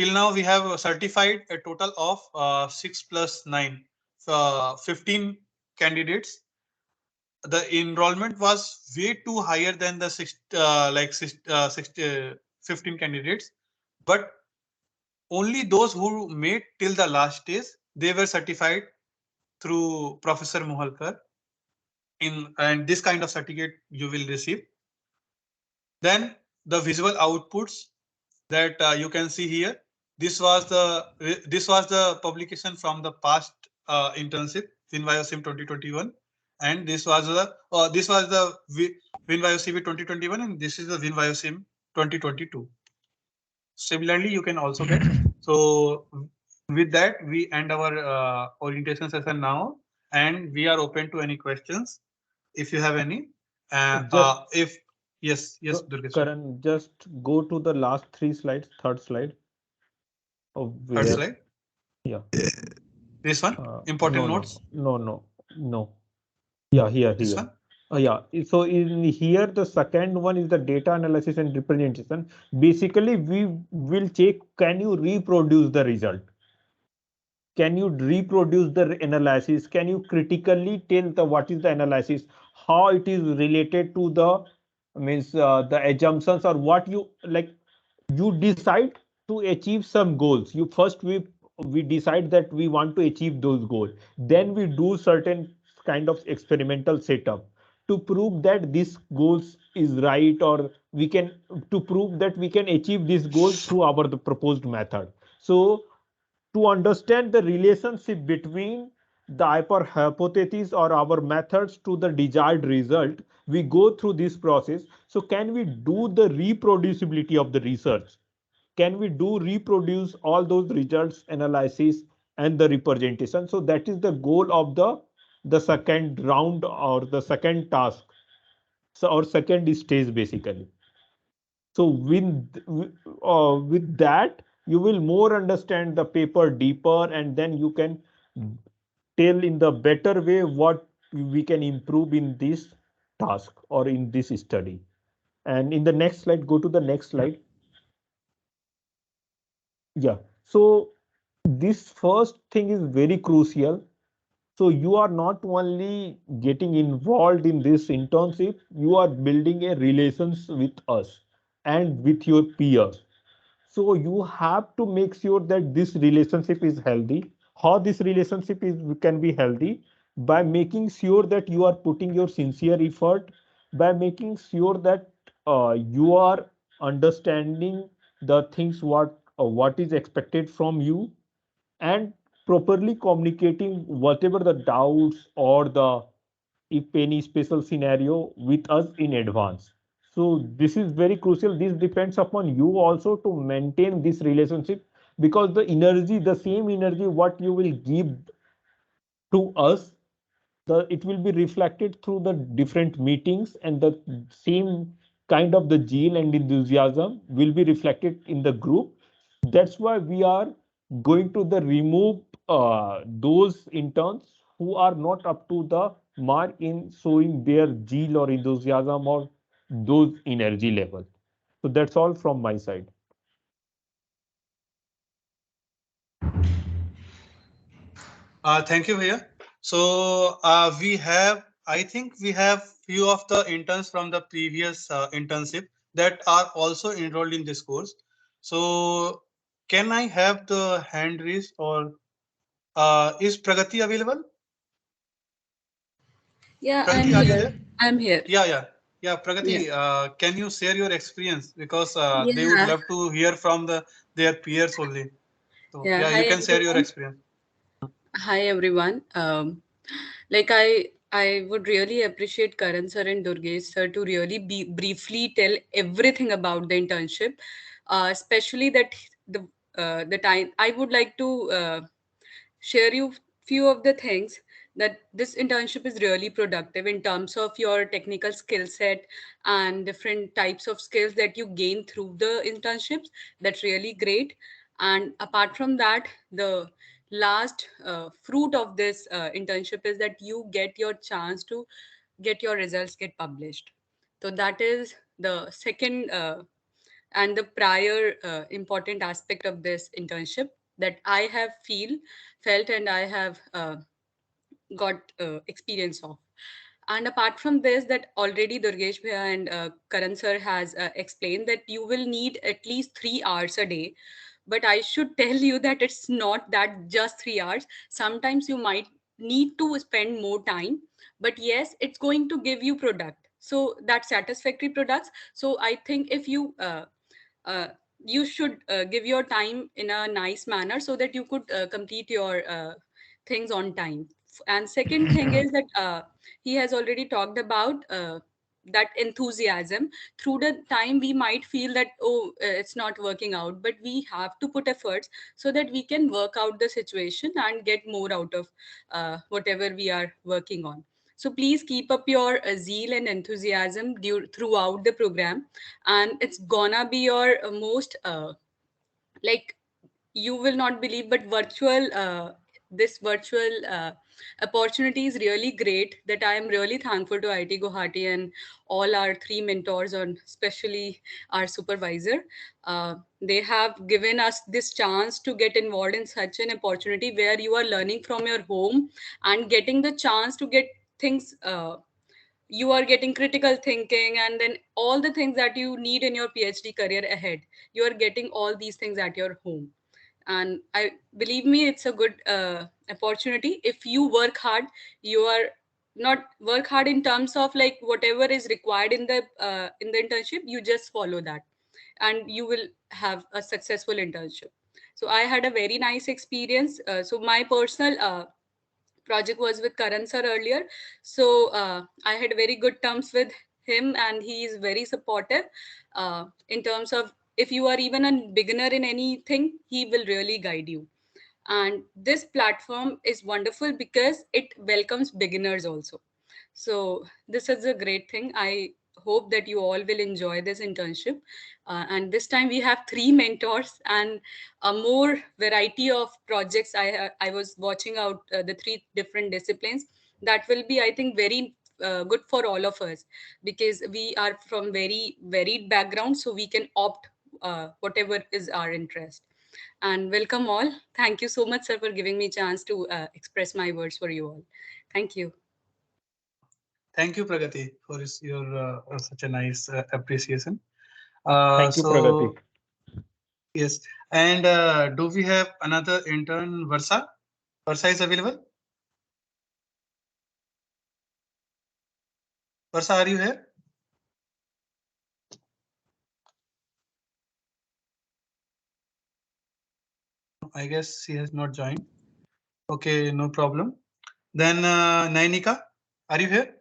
till now we have certified a total of 6 plus 9, 15 candidates. The enrollment was way too higher than the 15 candidates, but only those who made till the last stage, they were certified through Professor Mohalkar. In and this kind of certificate you will receive. Then the visual outputs that you can see here. This was the publication from the past internship WinBioSim 2021, and this was the WinBioCB 2021, and this is the WinBioSim 2022. Similarly, you can also get. So with that, we end our orientation session now, and we are open to any questions if you have any. Just If yes, Durgesh. Karan, just go to the last three slides, third slide of Third where, slide. yeah. This one. No, Important no, notes. no. Yeah, This here. one. Yeah. So in here, the second one is the data analysis and representation. Basically, we will check, can you reproduce the result? Can you reproduce the analysis? Can you critically tell the what is the analysis, how it is related to the means the assumptions, or what you like, you decide to achieve some goals. You first we decide that we want to achieve those goals, then we do certain kind of experimental setup to prove that this goals is right, or we can, to prove that we can achieve this goal through our the proposed method. So to understand the relationship between the hypothesis or our methods to the desired result, we go through this process. So can we do the reproducibility of the research? Can we do reproduce all those results, analysis, and the representation? So that is the goal of the second round or the second task. So our second stage basically. So with that, you will more understand the paper deeper, and then you can tell in the better way what we can improve in this task or in this study. And in the next slide, go to the next slide. Yeah. So this first thing is very crucial. So you are not only getting involved in this internship, you are building a relations with us and with your peers. So you have to make sure that this relationship is healthy. How this relationship is can be healthy? By making sure that you are putting your sincere effort, by making sure that you are understanding the things what is expected from you, and properly communicating whatever the doubts or the, if any special scenario, with us in advance. So this is very crucial. This depends upon you also to maintain this relationship, because the energy, the same energy what you will give to us, the it will be reflected through the different meetings, and the same kind of the zeal and enthusiasm will be reflected in the group. That's why we are going to the remove those interns who are not up to the mark in showing their zeal or enthusiasm or those energy level. So that's all from my side. Thank you, Bhaiya. So I think we have few of the interns from the previous internship that are also enrolled in this course. So can I have the hand raised, or is Pragati available? Yeah, I'm Pragati, are you here. there? I'm here. Yeah. Yeah. Pragati, can you share your experience, because they would Yeah. love to hear from their peers only. So Yeah. yeah, Hi you can share your everyone. experience. Hi everyone. I would really appreciate Karan sir and Durgesh sir to really be briefly tell everything about the internship, especially that the time I would like to share you few of the things that this internship is really productive in terms of your technical skill set and different types of skills that you gain through the internships. That's really great. And apart from that, the last fruit of this internship is that you get your chance to get your results get published. So that is the second and the prior important aspect of this internship that I have felt and I have got experience of. And apart from this, that already Durgesh Bhaiya and Karan sir has explained that you will need at least 3 hours a day. But I should tell you that it's not that just 3 hours. Sometimes you might need to spend more time, but yes, it's going to give you product. So that satisfactory products. So I think if uh, you should give your time in a nice manner so that you could complete your things on time. And second thing is that he has already talked about that enthusiasm. Through the time we might feel that, oh, it's not working out, but we have to put efforts so that we can work out the situation and get more out of whatever we are working on. So please keep up your zeal and enthusiasm throughout the program, and it's gonna be your most like, you will not believe, but virtual this virtual opportunity is really great, that I am really thankful to IIT Guwahati and all our three mentors, and especially our supervisor. They have given us this chance to get involved in such an opportunity where you are learning from your home and getting the chance to get things, you are getting critical thinking, and then all the things that you need in your PhD career ahead, you are getting all these things at your home. And I believe me, it's a good opportunity if you work hard. You are not work hard in terms of like whatever is required in the internship, you just follow that and you will have a successful internship. So I had a very nice experience. So my personal project was with Karan sir earlier. So I had very good terms with him, and he is very supportive in terms of if you are even a beginner in anything, he will really guide you. And this platform is wonderful because it welcomes beginners also. So this is a great thing. I hope that you all will enjoy this internship. And this time we have three mentors and a more variety of projects. I was watching out the three different disciplines. That will be, I think, very good for all of us, because we are from very varied backgrounds, so we can opt whatever is our interest. And welcome all. Thank you so much, sir, for giving me a chance to express my words for you all. Thank you. Thank you, Pragati, for your such a nice appreciation. Thank you, Pragati. So yes, and do we have another intern, Varsa? Varsa is available. Varsa, are you here? I guess she has not joined. Okay, no problem. Then Nainika, are you here?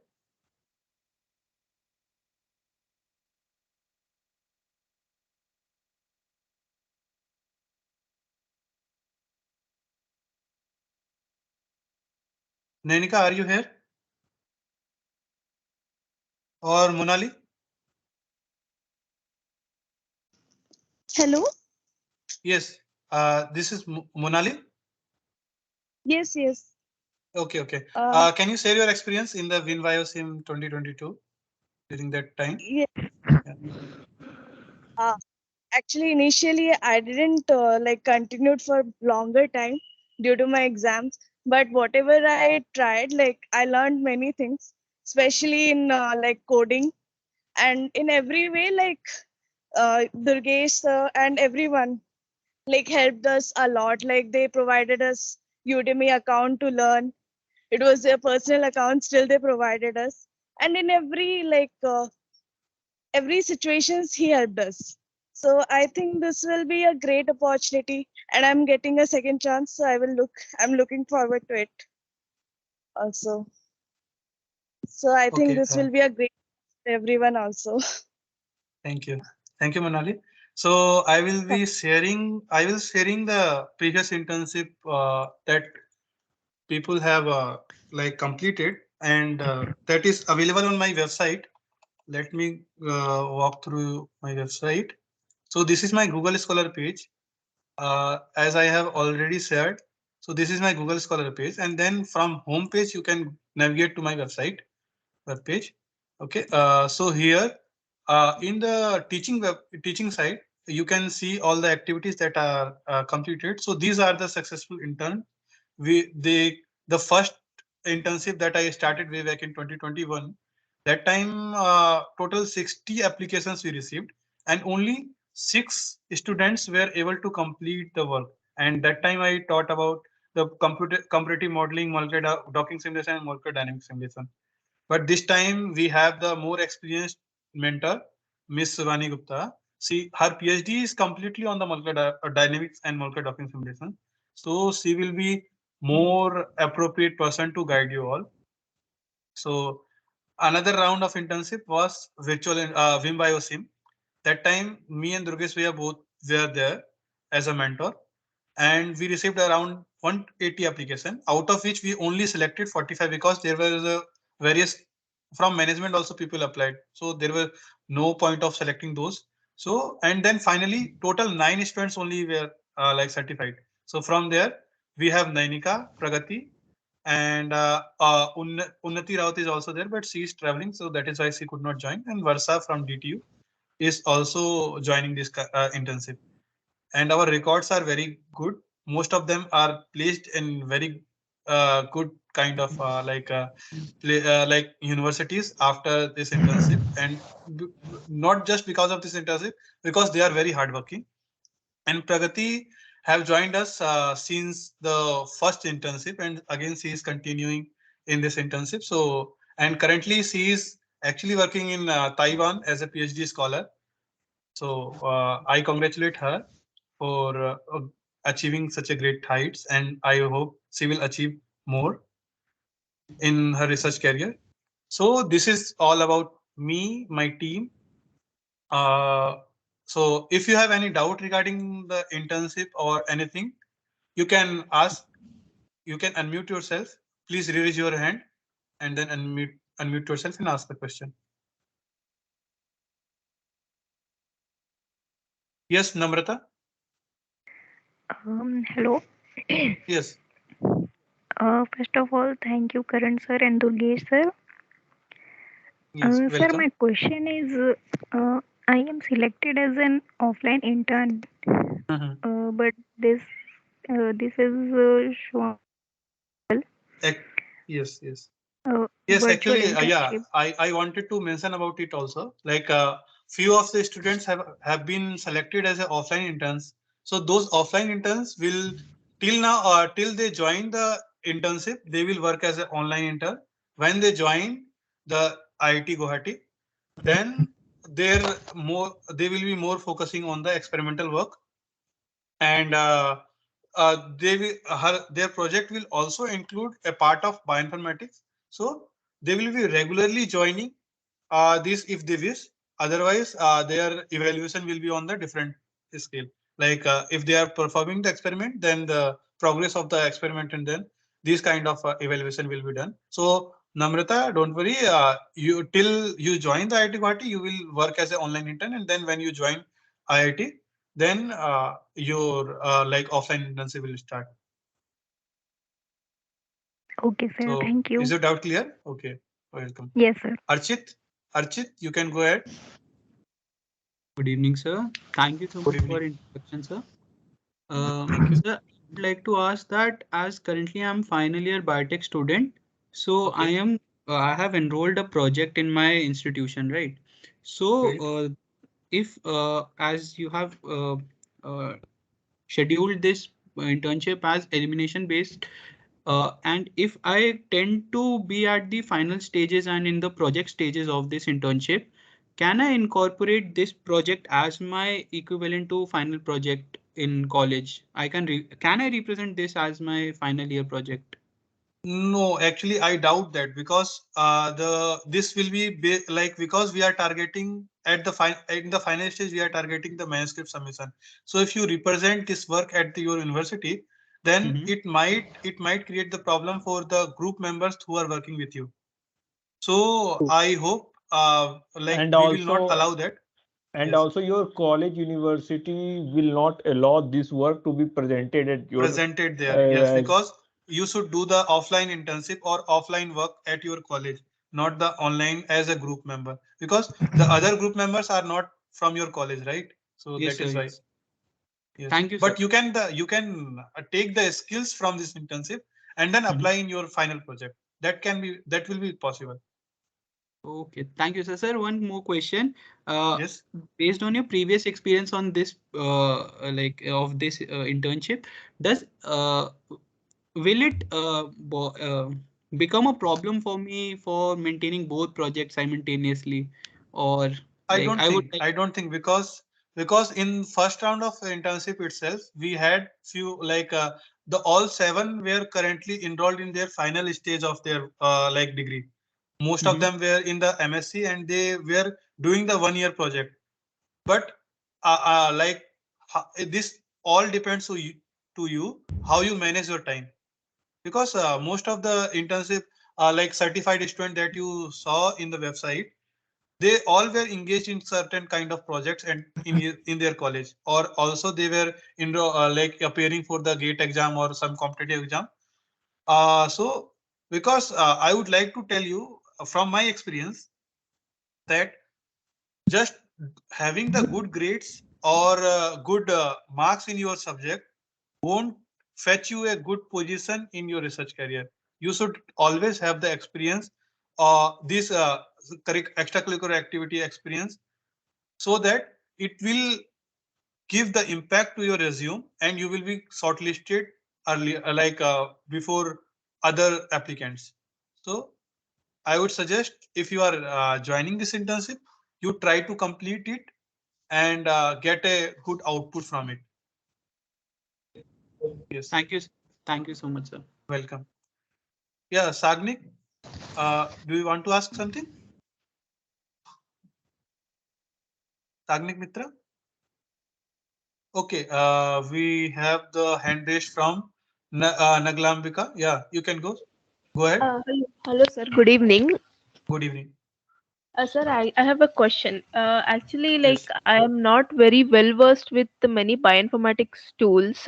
Nainika, are you here? Or Monali? Hello? Yes. This is Monali. Yes, yes. Okay, okay. Uh, Can you share your experience in the WinBioCM 2022 during that time? yeah. Yeah. Uh, Actually, initially, I didn't like continued for longer time due to my exams. But whatever I tried, like I learned many things, especially in like coding and in every way. Like Durgesh and everyone like helped us a lot. Like they provided us Udemy account to learn. It was their personal account. Still, they provided us, and in every situations he helped us. So I think this will be a great opportunity, and I'm getting a second chance, so I'm looking forward to it also. So I think Okay. this will be a great for everyone also. Thank you. Thank you, Manali. So I will be sharing. I will sharing the previous internship that people have like completed, and that is available on my website. Let me walk through my website. So this is my Google Scholar page. As I have already shared. So this is my Google Scholar page, and then from home page you can navigate to my website web page. Okay. So here In the teaching side, you can see all the activities that are completed. So these are the successful intern. The first internship that I started way back in 2021. That time, total 60 applications we received, and only 6 students were able to complete the work. And that time, I taught about the comparative modeling, molecular docking simulation, and molecular dynamic simulation. But this time we have the more experienced mentor, Miss Shivani Gupta. She her PhD is completely on the molecular dynamics and molecular docking simulation. So she will be more appropriate person to guide you all. So another round of internship was virtual WINBIOCB. That time, me and Durgesh we are both were there as a mentor, and we received around 180 application, out of which we only selected 45 because there were various from management also people applied, so there were no point of selecting those. So and then finally total 9 students only were like certified. So from there we have Nainika, Pragati, and Unnati Raut is also there, but she is traveling, so that is why she could not join. And Varsa from DTU is also joining this internship. And our records are very good. Most of them are placed in very good kind of like universities after this internship, and not just because of this internship, because they are very hardworking. And Pragati have joined us since the first internship, and again she is continuing in this internship. So and currently she is actually working in Taiwan as a PhD scholar. So I congratulate her for achieving such a great heights, and I hope she will achieve more in her research career. So this is all about me, my team. Uh, so if you have any doubt regarding the internship or anything, you can ask. You can unmute yourself. Please raise your hand and then unmute yourself and ask the question. Yes, Namrata. Hello. Yes. First of all, thank you, Karan sir and Durgesh sir. Yes. Sir, Welcome. my question is, I am selected as an offline intern, but this is shown Yes. Yes. Yes, virtual actually, yeah, internship. I wanted to mention about it also. Like few of the students have been selected as a offline interns. So those offline interns will till now till they join the internship, they will work as an online intern. When they join the IIT Guwahati, then they will be more focusing on the experimental work, and their project will also include a part of bioinformatics. So they will be regularly joining this if they wish. Otherwise, their evaluation will be on the different scale. Like if they are performing the experiment, then the progress of the experiment, and then this kind of evaluation will be done. So Namrata, don't worry. You till you join the IIT Guwahati, you will work as an online intern, and then when you join IIT, then your like offline internship will start. Okay, sir. So Thank is you. your doubt clear? Okay, welcome. Yes, sir. Archit, you can go ahead. Good evening, sir. Thank you so Good much for evening. introduction, sir. Thank you. Sir, I would like to ask that as currently I'm final year biotech student, so Okay. I have enrolled a project in my institution, right? So Great. if as you have uh, scheduled this internship as elimination based, and if I tend to be at the final stages and in the project stages of this internship, can I incorporate this project as my equivalent to final project in college? Can I represent this as my final year project? No, actually, I doubt that because the this will be like because we are targeting at the in the final stage we are targeting the manuscript submission. So if you represent this work at your university, then Mhm. it might create the problem for the group members who are working with you. So I hope like And we will not also, allow that. and Yes, also your college university will not allow this work to be presented at your presented there. Yes, as because you should do the offline internship or offline work at your college. not the online as a group member, because the other group members are not from your college, right? So Yes, that sir. is why. Yes. Yes, Thank you, sir. but you can take the skills from this internship and then apply in your final project. That will be possible. Okay, thank you, sir. Sir, one more question. Yes, Based on your previous experience on this, of this internship, does will it become a problem for me for maintaining both projects simultaneously, or I like don't I would think like? I don't think because in first round of internship itself we had few like the all seven were currently enrolled in their final stage of their like degree. Most of Mhm. them were in the MSc and they were doing the 1 year project. But like this all depends to you how you manage your time, because most of the internship like certified student that you saw in the website, they all were engaged in certain kind of projects and in their college, or also they were in like appearing for the gate exam or some competitive exam. So because I would like to tell you from my experience that just having the good grades or good marks in your subject won't fetch you a good position in your research career. You should always have the experience, this extracurricular activity experience, so that it will give the impact to your resume and you will be shortlisted early, like before other applicants. So I would suggest, if you are joining this internship, you try to complete it and get a good output from it. Yes, Thank you. Thank you so much, sir. welcome. Yeah, Sagnik, do you want to ask something? Sagnik Mitra? Okay, we have the hand raised from Naglambika. Yeah, you can go. Go ahead. Hello, sir. Good evening. Good evening. Sir, I have a question. Actually, like Yes. I am not very well versed with the many bioinformatics tools.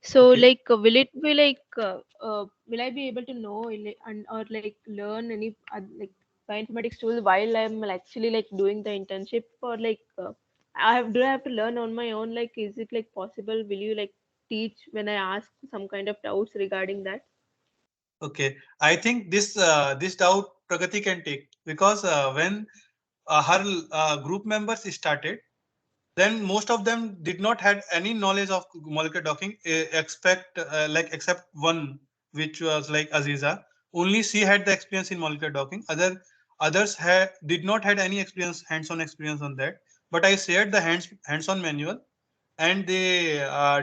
So, Okay. like, will it be like, will I be able to know and or like learn any like bioinformatics tool while I'm actually like doing the internship, or like do I have to learn on my own? Like, is it like possible? Will you like teach when I ask some kind of doubts regarding that? Okay. I think this doubt Pragati can take, because when her group members started, then most of them did not had any knowledge of molecular docking, except one, which was like Aziza. Only she had the experience in molecular docking. Others did not had any experience, hands-on experience on that. But I shared the hands-on manual, and they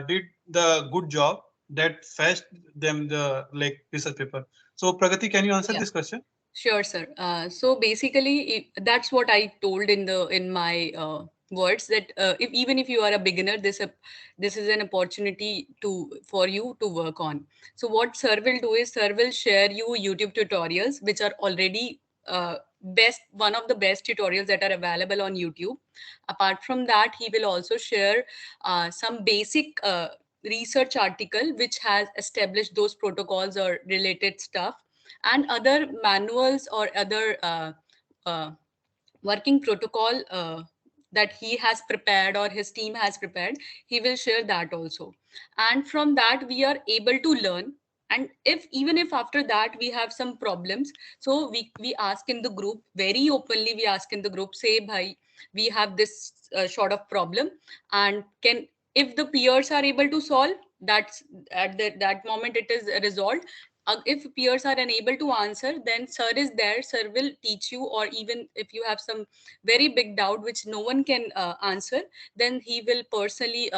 did the good job that fetched them the like research paper. So Pragati, can you answer Yeah. this question? Sure, sir. So basically, that's what I told in my words, that if even if you are a beginner, this is an opportunity for you to work on. So what sir will do is, sir will share you YouTube tutorials which are already one of the best tutorials that are available on YouTube. Apart from that, he will also share some basic research article which has established those protocols or related stuff, and other manuals or other uh, working protocol that he has prepared or his team has prepared. He will share that also, and from that we are able to learn. And if even if after that we have some problems, so we ask in the group very openly. We ask in the group, say, bhai, we have this sort of problem, and can, if the peers are able to solve, that's at that moment it is resolved. If peers are unable to answer, then sir is there. Sir will teach you, or even if you have some very big doubt which no one can answer, then he will personally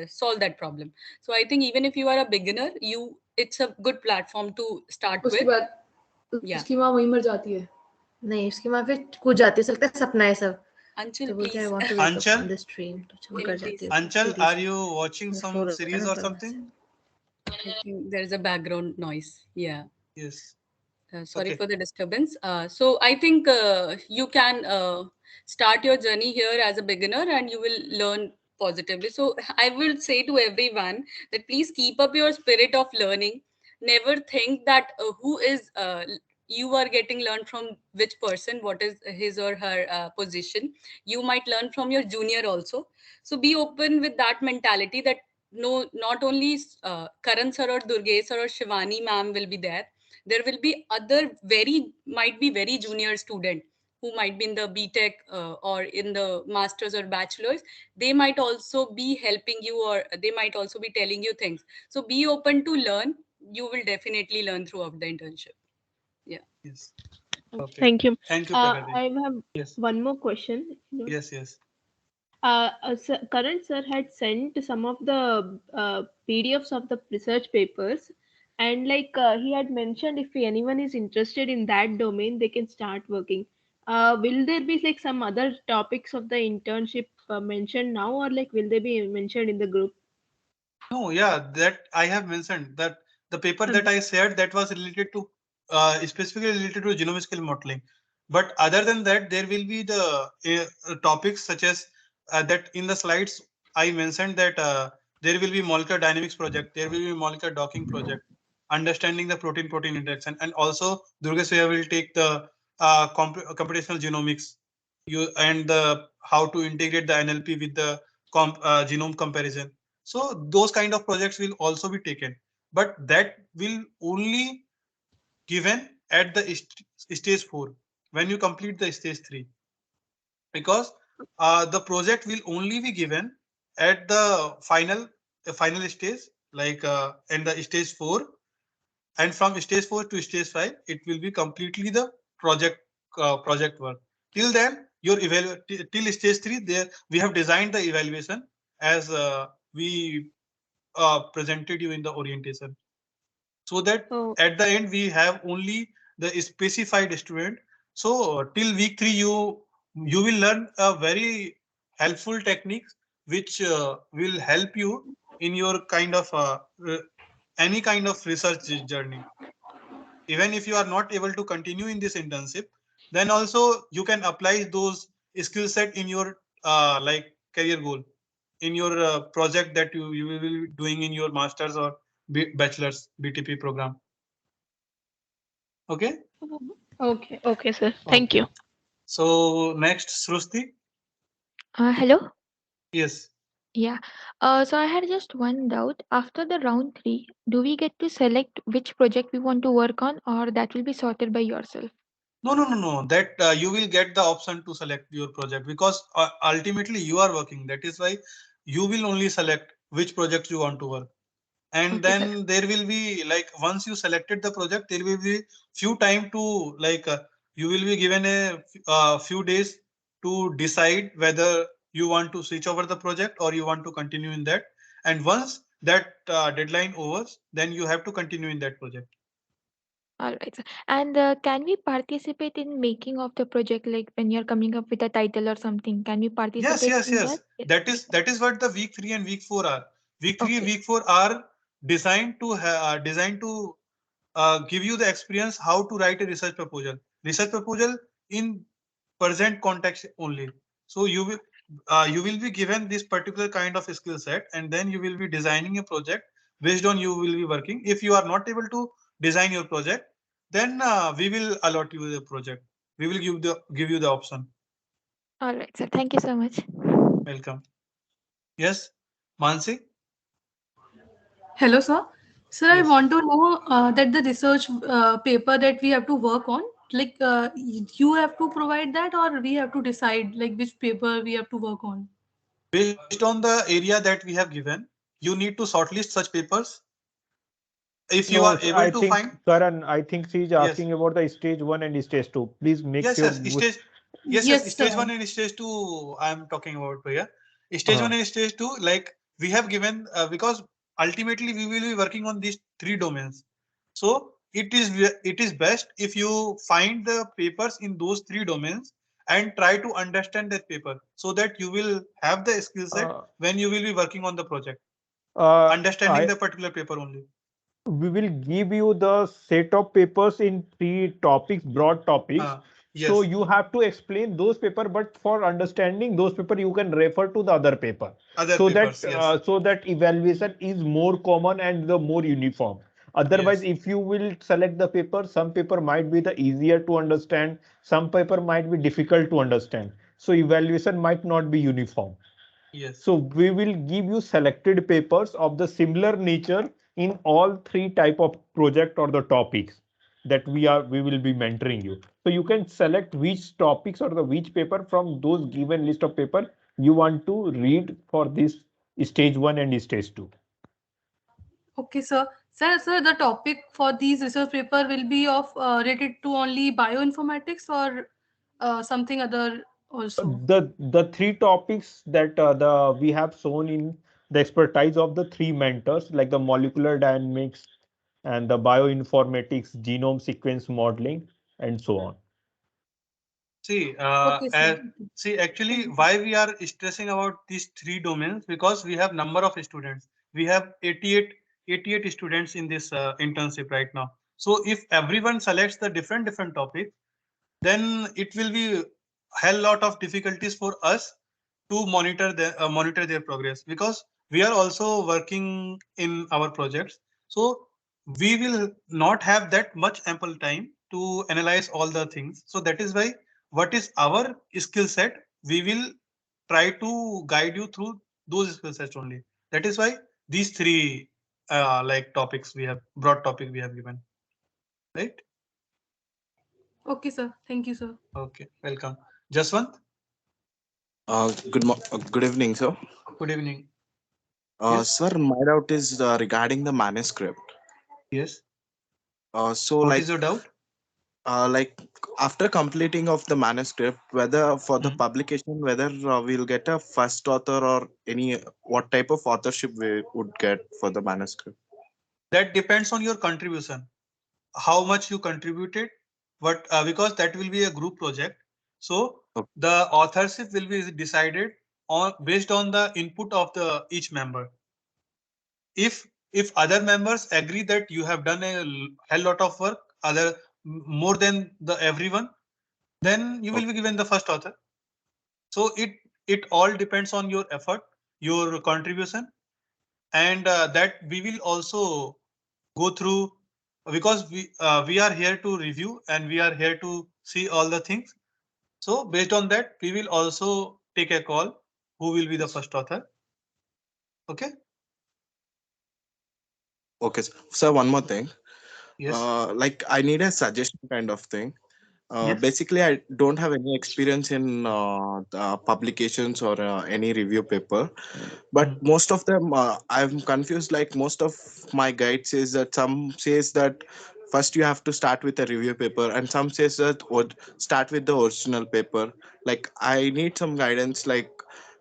solve that problem. So I think even if you are a beginner, it's a good platform to start उसके with. बाद Yeah. उसकी माँ वहीं मर जाती है नहीं उसकी माँ फिर कूद जाती है उसको लगता है सपना है सब Anchal, तो बोलते हैं I please. Want to wake up Anchal, on this dream तो चलो Can कर you जाती please? है वो Anchal, Sidhi are C you watching मैं some सो रहा है series ना or पर वैसे something? I think there's a background noise. Yeah. Yes. Sorry Okay. for the disturbance. So I think you can start your journey here as a beginner, and you will learn positively. So I will say to everyone that please keep up your spirit of learning. Never think that who is you are getting learned from which person, what is his or her position. You might learn from your junior also. So be open with that mentality that no, not only Karan sir or Durgesh sir or Shivani ma'am will be there. There will be other might be very junior student who might be in the BTech or in the masters or bachelors. They might also be helping you, or they might also be telling you things. So be open to learn. You will definitely learn throughout the internship. Yeah. Yes. Perfect. Thank you. Thank you, Pragati. I have Yes. one more question. Yes. Yes. Karan sir had sent some of the PDFs of the research papers, and he had mentioned if anyone is interested in that domain, they can start working. Will there be like some other topics of the internship mentioned now, or like will they be mentioned in the group? No, yeah, that I have mentioned that the paper that Okay. I shared, that was related to specifically related to genomic scale modeling. But other than that, there will be the topics such as that in the slides I mentioned that there will be molecular dynamics project, there will be molecular docking project, understanding the protein-protein interaction, and also Durgesh will take the computational genomics, and the how to integrate the NLP with the genome comparison. So those kind of projects will also be taken, but that will only given at the stage 4 when you complete the stage 3, because the project will only be given at the final stage, like in the stage 4, and from stage 4 to stage 5 it will be completely the project work. Till then, your till stage 3, there we have designed the evaluation as we presented you in the orientation, so that Oh, at the end we have only the specified student. So till week 3 you will learn a very helpful techniques which will help you in your kind of any kind of research journey. Even if you are not able to continue in this internship, then also you can apply those skill set in your like career goal, in your project that you will be doing in your masters or bachelor's BTP program. Okay. okay, okay, sir. Thank Okay. you. So next, Srusti. Hello? Yes. Yeah. So I had just one doubt. After the round three, do we get to select which project we want to work on, or that will be sorted by yourself? No. That you will get the option to select your project, because ultimately you are working. That is why you will only select which project you want to work. And Okay. then there will be, like, once you selected the project, there will be few time to, like, you will be given a few days to decide whether you want to switch over the project or you want to continue in that. And once that deadline overs, then you have to continue in that project. All right. Sir. And can we participate in making of the project, like when you're coming up with a title or something? Can we Yes, participate yes, in that? yes. That is what the week 3 and week 4 are. Week 3 and Okay. week 4 are designed to give you the experience how to write a research proposal. Research proposal in present context only. So you will be given this particular kind of skill set, and then you will be designing a project based on you will be working. If you are not able to design your project, then we will allot you the project. We will give you the option. All right, sir. Thank you so much. Welcome. Yes, Mansi. Hello, sir. Sir, I Yes. want to know that the research paper that we have to work on, you have to provide that, or we have to decide like which paper we have to work on. Based on the area that we have given, you need to shortlist such papers. If you are No, able I to think find, Karan, I think she's yes, asking about the stage 1 and stage 2. Please make yes, sure. yes, stage, yes, Yes, stage sir. 1 and stage 2. I am talking about here. Stage 1 Uh, and stage 2, like we have given, because ultimately we will be working on these 3 domains. So it is best if you find the papers in those 3 domains and try to understand that paper, so that you will have the skill set uh, when you will be working on the project, understanding I the particular paper only. we will give you the set of papers in 3 topics, broad topics. So Yes, you have to explain those paper, but for understanding those paper, you can refer to the other paper, other papers. Yes, so that evaluation is more common and the more uniform. Otherwise, Yes. if you will select the paper, some paper might be the easier to understand, some paper might be difficult to understand. So evaluation might not be uniform. Yes. So we will give you selected papers of the similar nature in all three type of project or the topics that we will be mentoring you. So you can select which topics or the which paper from those given list of paper you want to read for this stage 1 and stage 2. Okay, sir. Sir, the topic for these research paper will be of related to only bioinformatics or something other also. The three topics that the we have shown in the expertise of the three mentors, like the molecular dynamics and the bioinformatics, genome sequence modeling, and so on. See, Okay, sir. see, actually, Thank you. why we are stressing about these three domains? Because we have number of students. We have 88 students in this internship right now. So if everyone selects the different topic, then it will be hell lot of difficulties for us to monitor their progress, because we are also working in our projects. So we will not have that much ample time to analyze all the things. So that is why what is our skill set, we will try to guide you through those skill sets only. That is why these three like topics we have, broad topic we have given, right? Okay, sir. Thank you, sir. Okay, welcome. Jaswant, Good evening, sir. good evening. Yes, Sir, my doubt is regarding the manuscript. yes. So, What is your doubt? like after completing of the manuscript, whether for the Hmm. publication, whether we'll get a first author or any what type of authorship we would get for the manuscript. That depends on your contribution, how much you contributed, what because that will be a group project. So Okay. the authorship will be decided on based on the input of the each member. If other members agree that you have done a hell lot of work, other more than the everyone, then you will be given the first author. So it all depends on your effort, your contribution, and that we will also go through, because we are here to review and we are here to see all the things. So based on that, we will also take a call who will be the first author. Okay. Okay, sir. Sir, one more thing. Yes. Like I need a suggestion kind of thing. Yes. Basically, I don't have any experience in the publications or any review paper, but Mm. most of them I'm confused. Like most of my guide says that some says that first you have to start with a review paper, and some says that would start with the original paper. Like I need some guidance, like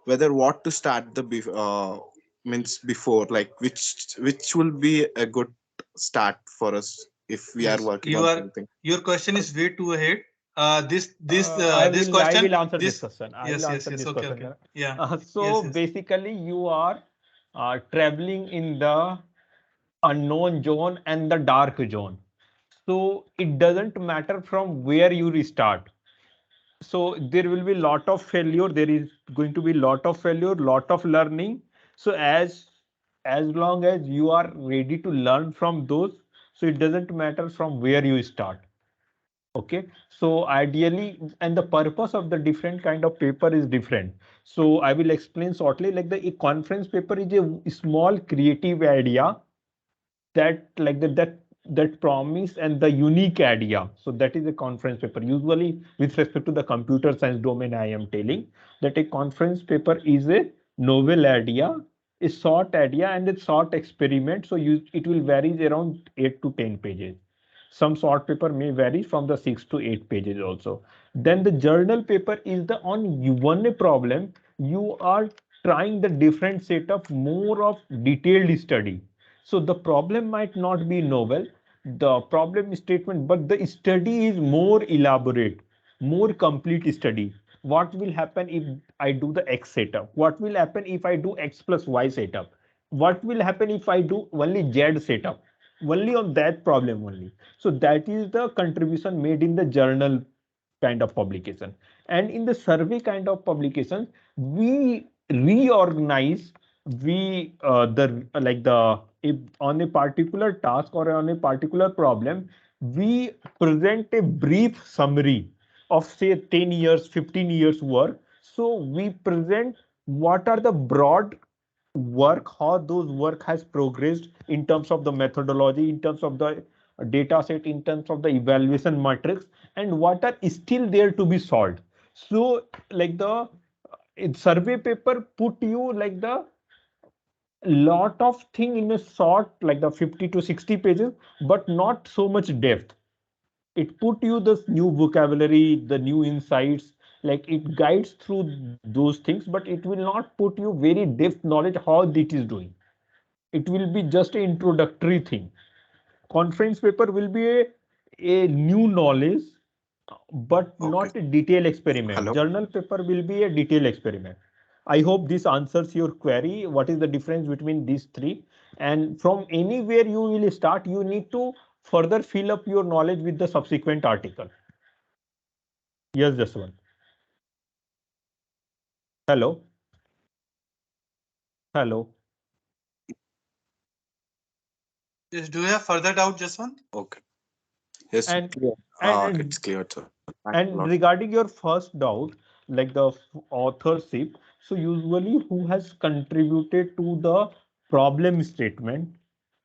whether what to start the means before, like which will be a good start for us if we are Yes. working on something. Your question is way too ahead. This I question will answer this this question. I will yes, yes, answer yes. this Okay, question. okay. Yeah. So Yes, yes. basically, you are traveling in the unknown zone and the dark zone. So it doesn't matter from where you restart. So there will be lot of failure. There is going to be lot of failure, lot of learning. So as long as you are ready to learn from those, so it doesn't matter from where you start. Okay, so ideally, and the purpose of the different kind of paper is different. So I will explain shortly. Like the conference paper is a small creative idea that like that promise and the unique idea. So that is a conference paper. Usually, with respect to the computer science domain, I am telling that a conference paper is a novel idea, a short idea, and a short experiment. So it will vary around 8 to 10 pages. Some short paper may vary from the 6 to 8 pages also. Then the journal paper is the on you one problem. You are trying the different setup, more of detailed study. So the problem might not be novel, the problem statement, but the study is more elaborate, more complete study. What will happen if I do the X setup? What will happen if I do X plus Y setup? What will happen if I do only Z setup? Only on that problem only. So that is the contribution made in the journal kind of publication. And in the survey kind of publications, we reorganize, we the like the if on a particular task or on a particular problem, we present a brief summary of say 10 years, 15 years work. So we present what are the broad work, how those work has progressed in terms of the methodology, in terms of the data set, in terms of the evaluation matrix, and what are still there to be solved. So like the survey paper put you like the lot of thing in a short like the 50 to 60 pages, but not so much depth. It put you the new vocabulary, the new insights, like it guides through those things, but it will not put you very depth knowledge how it is doing. It will be just an introductory thing. Conference paper will be a new knowledge, but Okay. not a detailed experiment. Hello. Journal paper will be a detailed experiment. I hope this answers your query. What is the difference between these three? And from anywhere you will start, you need to further fill up your knowledge with the subsequent article. Yes, Jaswant. Hello. Hello. Yes, do you have further doubt, Jaswant? Okay. Yes. And Yeah. and It's clear, sir. Thanks a And lot. regarding your first doubt, like the authorship, so usually who has contributed to the problem statement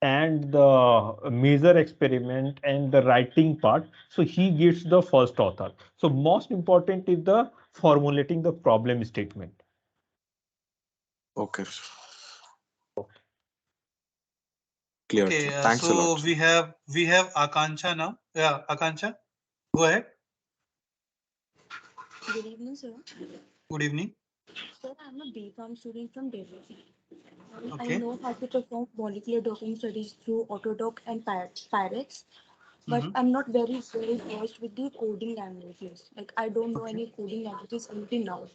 and the major experiment and the writing part, so he gets the first author. So most important is the formulating the problem statement. Okay. Clear, Okay, sir. Thanks a so lot. we have Akanksha now. Yeah, Akanksha, go ahead. Good evening, sir. Good evening. Sir, I'm a B.Pharm student from Delhi. I Okay. know how to perform molecular docking studies through Autodoc and Pyrex, but Mm-hmm. I'm not very versed with the coding languages. Like I don't know Okay. any coding languages until now.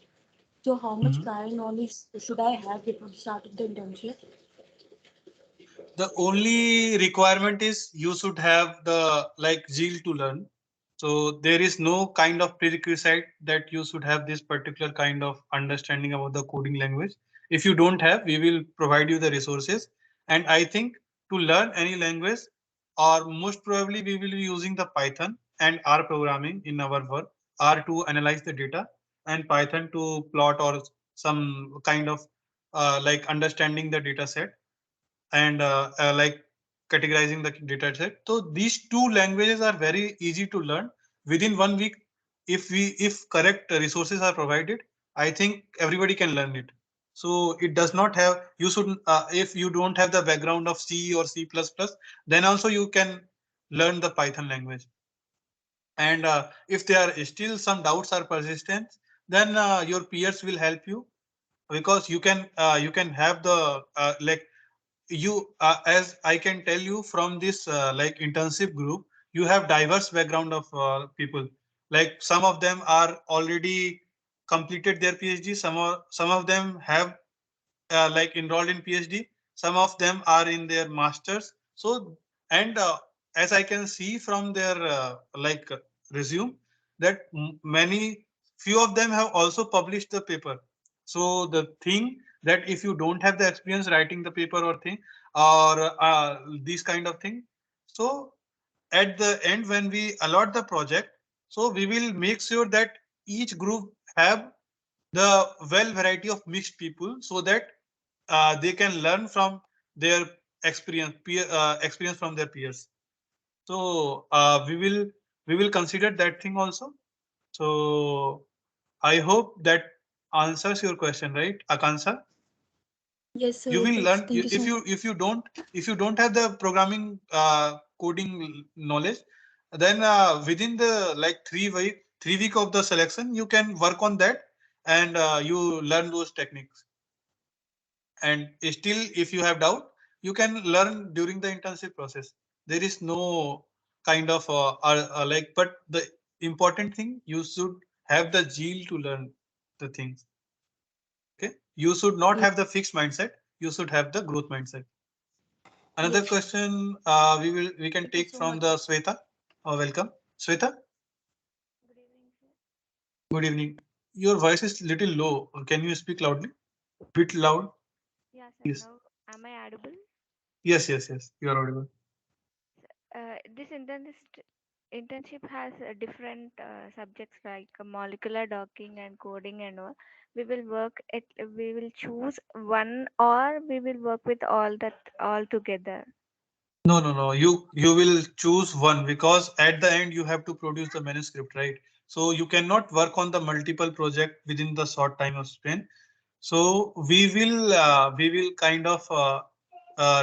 So how much Mm-hmm. prior knowledge should I have before starting the internship? The only requirement is you should have the like zeal to learn. So there is no kind of prerequisite that you should have this particular kind of understanding about the coding language. If you don't have, we will provide you the resources. And I think to learn any language, or most probably we will be using the Python and R programming in our work. R to analyze the data and Python to plot or some kind of like understanding the data set and like categorizing the data set. So these two languages are very easy to learn within 1 week. If correct resources are provided, I think everybody can learn it. So it does not have, you should if you don't have the background of C or C++, then also you can learn the Python language. And if there are still some doubts are persistent, then your peers will help you, because you can have the like you as I can tell you from this like internship group, you have diverse background of people. Like some of them are already completed their PhD, some of them have like enrolled in PhD, some of them are in their masters. So and as I can see from their like resume, that many few of them have also published the paper. So the thing that if you don't have the experience writing the paper or thing, or this kind of thing, so at the end when we allot the project, so we will make sure that each group have the well variety of mixed people, so that they can learn from their experience from their peers. So we will consider that thing also. So I hope that answers your question, right, Akansa? Yes, sir, You it will does. learn Thank you so much. if you don't have the programming coding knowledge, then within the like 3 week of the selection, you can work on that, and you learn those techniques. And still if you have doubt, you can learn during the internship process. There is no kind of like, but the important thing, you should have the zeal to learn the things. Okay, you should not have the fixed mindset, you should have the growth mindset. Another Yes. question we can Thank you take so from much. the Sweta. Welcome, Sweta. Good evening, sir. Good evening. Your voice is little low, can you speak loudly, bit loud, Yeah, sir. please? Now, am I audible? Yes, yes, yes. You are audible. This internship has different subjects like molecular docking and coding and all. We will work at we will choose one or we will work with all that all together. No, no, no. You will choose one because at the end you have to produce the manuscript, right? So you cannot work on the multiple project within the short time of span. So we will kind of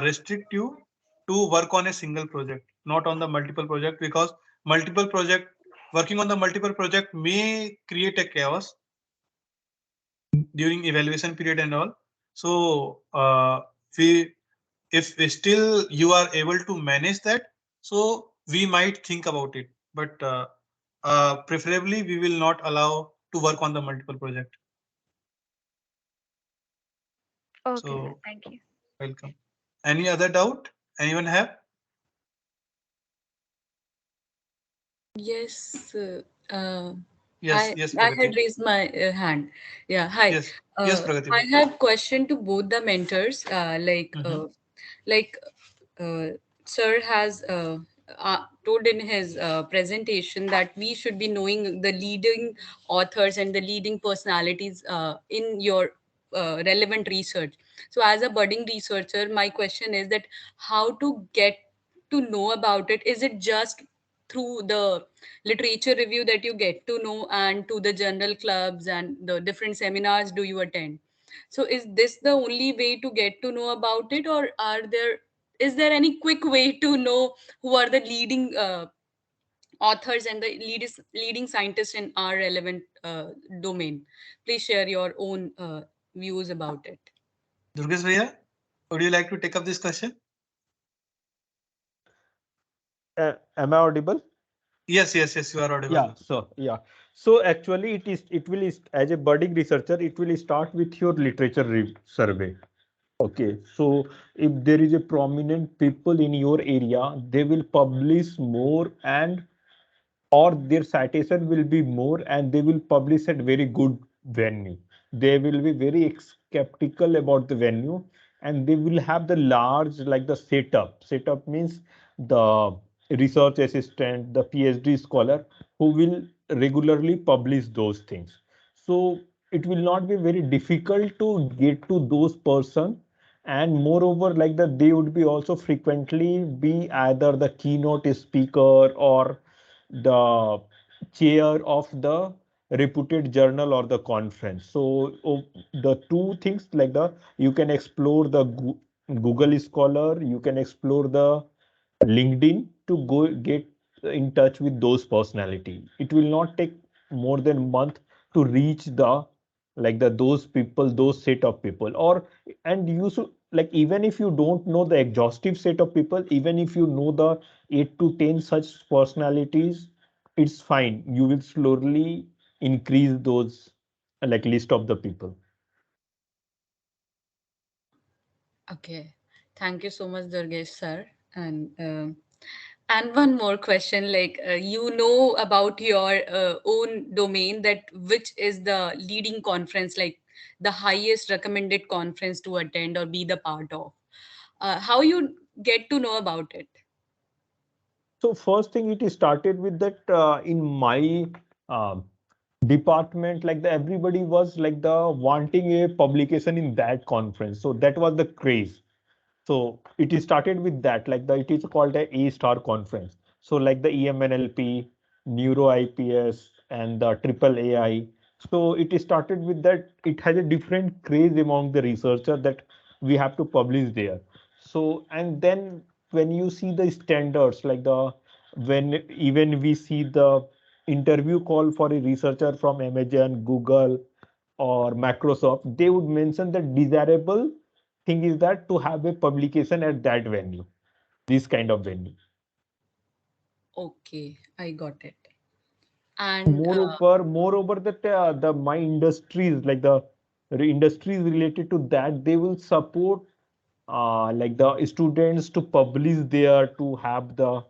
restrict you to work on a single project, not on the multiple project, because multiple project working on the multiple project may create a chaos during evaluation period and all. So we if still you are able to manage that, so we might think about it, but preferably we will not allow to work on the multiple project. Okay, sir. So Thank you. welcome. Any other doubt anyone have? Yes, Yes, yes, I had Pragati. raised my hand. Yeah, hi. Yes, yes, Pragati. I have question to both the mentors. Mm-hmm. Like uh, sir has told in his presentation that we should be knowing the leading authors and the leading personalities in your relevant research. So as a budding researcher, my question is that how to get to know about it? Is it just through the literature review that you get to know, and to the journal clubs and the different seminars do you attend? So is this the only way to get to know about it, or is there any quick way to know who are the leading authors and the leading scientists in our relevant domain? Please share your own views about it. Durgesh Bhaiya, would you like to take up this question? Am I audible? Yes, yes, yes, you are audible. Yeah, so yeah. So actually it will as a budding researcher, it will start with your literature survey. Okay, so if there is a prominent people in your area, they will publish more and or their citation will be more and they will publish at very good venue. They will be very skeptical about the venue and they will have the large like the setup. Setup means the research assistant, the PhD scholar who will regularly publish those things. So it will not be very difficult to get to those person, and moreover like that they would be also frequently be either the keynote speaker or the chair of the reputed journal or the conference. So the two things like the you can explore the Google Scholar, you can explore the LinkedIn to go get in touch with those personality. It will not take more than a month to reach the like the those people, those set of people. Or and you should like even if you don't know the exhaustive set of people, even if you know the 8 to 10 such personalities, it's fine. You will slowly increase those like list of the people. Okay, thank you so much, Durgesh sir. And one more question, like you know about your own domain, that which is the leading conference, like the highest recommended conference to attend or be the part of. How you get to know about it? So first thing it started with that in my uh, department, like the everybody was like the wanting a publication in that conference. So that was the craze. So it is started with that, like the it is called a star conference. So like the EMNLP, Neuro IPS, and the Triple AI. So it is started with that. It has a different craze among the researcher that we have to publish there. So and then when you see the standards, like the when even we see the interview call for a researcher from Amazon, Google, or Microsoft, they would mention the desirable thing is that to have a publication at that venue, this kind of venue. Okay, I got it. And Moreover, that the my industries like the industries related to that, they will support like the students to publish there, to have the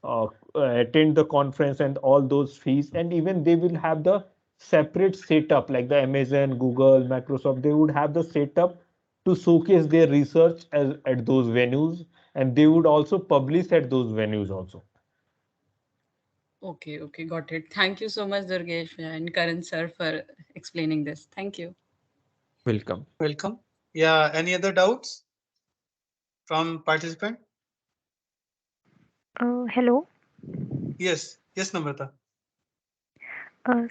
uh, attend the conference and all those fees, and even they will have the separate setup like the Amazon, Google, Microsoft. They would have the setup to showcase their research at those venues, and they would also publish at those venues also. Okay, okay, got it. Thank you so much, Durgesh and Karan sir, for explaining this. Thank you. Welcome. Welcome. Yeah, any other doubts from participant? Hello. Yes, yes, Namrata.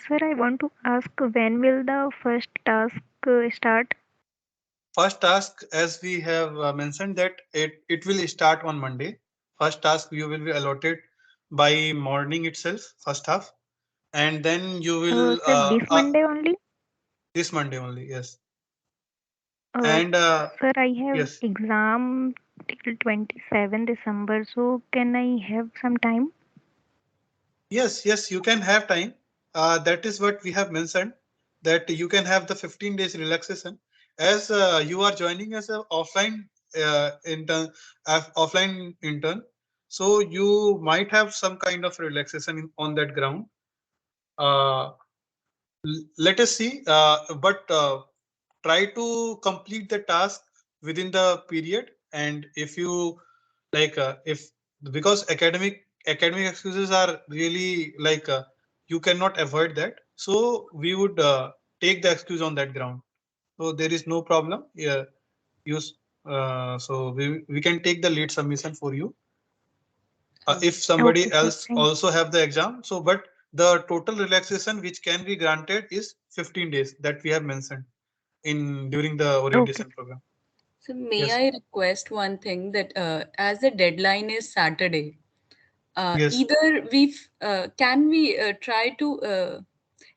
Sir, I want to ask when will the first task start? First task, as we have mentioned, that it will start on Monday. First task you will be allotted by morning itself, first half, and then you will Sir, this Monday only? this Monday only. Yes, Uh, and Sir, I have yes, exam till 27 December, so can I have some time? yes, yes, you can have time. That is what we have mentioned, that you can have the 15 days relaxation, as you are joining as a offline intern, offline intern. So you might have some kind of relaxation on that ground. Uh, Let us see, but try to complete the task within the period. And if you if, because academic excuses are really you cannot avoid that, so we would take the excuse on that ground. So there is no problem. Yeah, use so we can take the late submission for you if somebody Okay, sir. else Thank. also have the exam. So but the total relaxation which can be granted is 15 days that we have mentioned in during the Okay. orientation program. So may Yes, I request one thing that as the deadline is Saturday, yes. either can we try to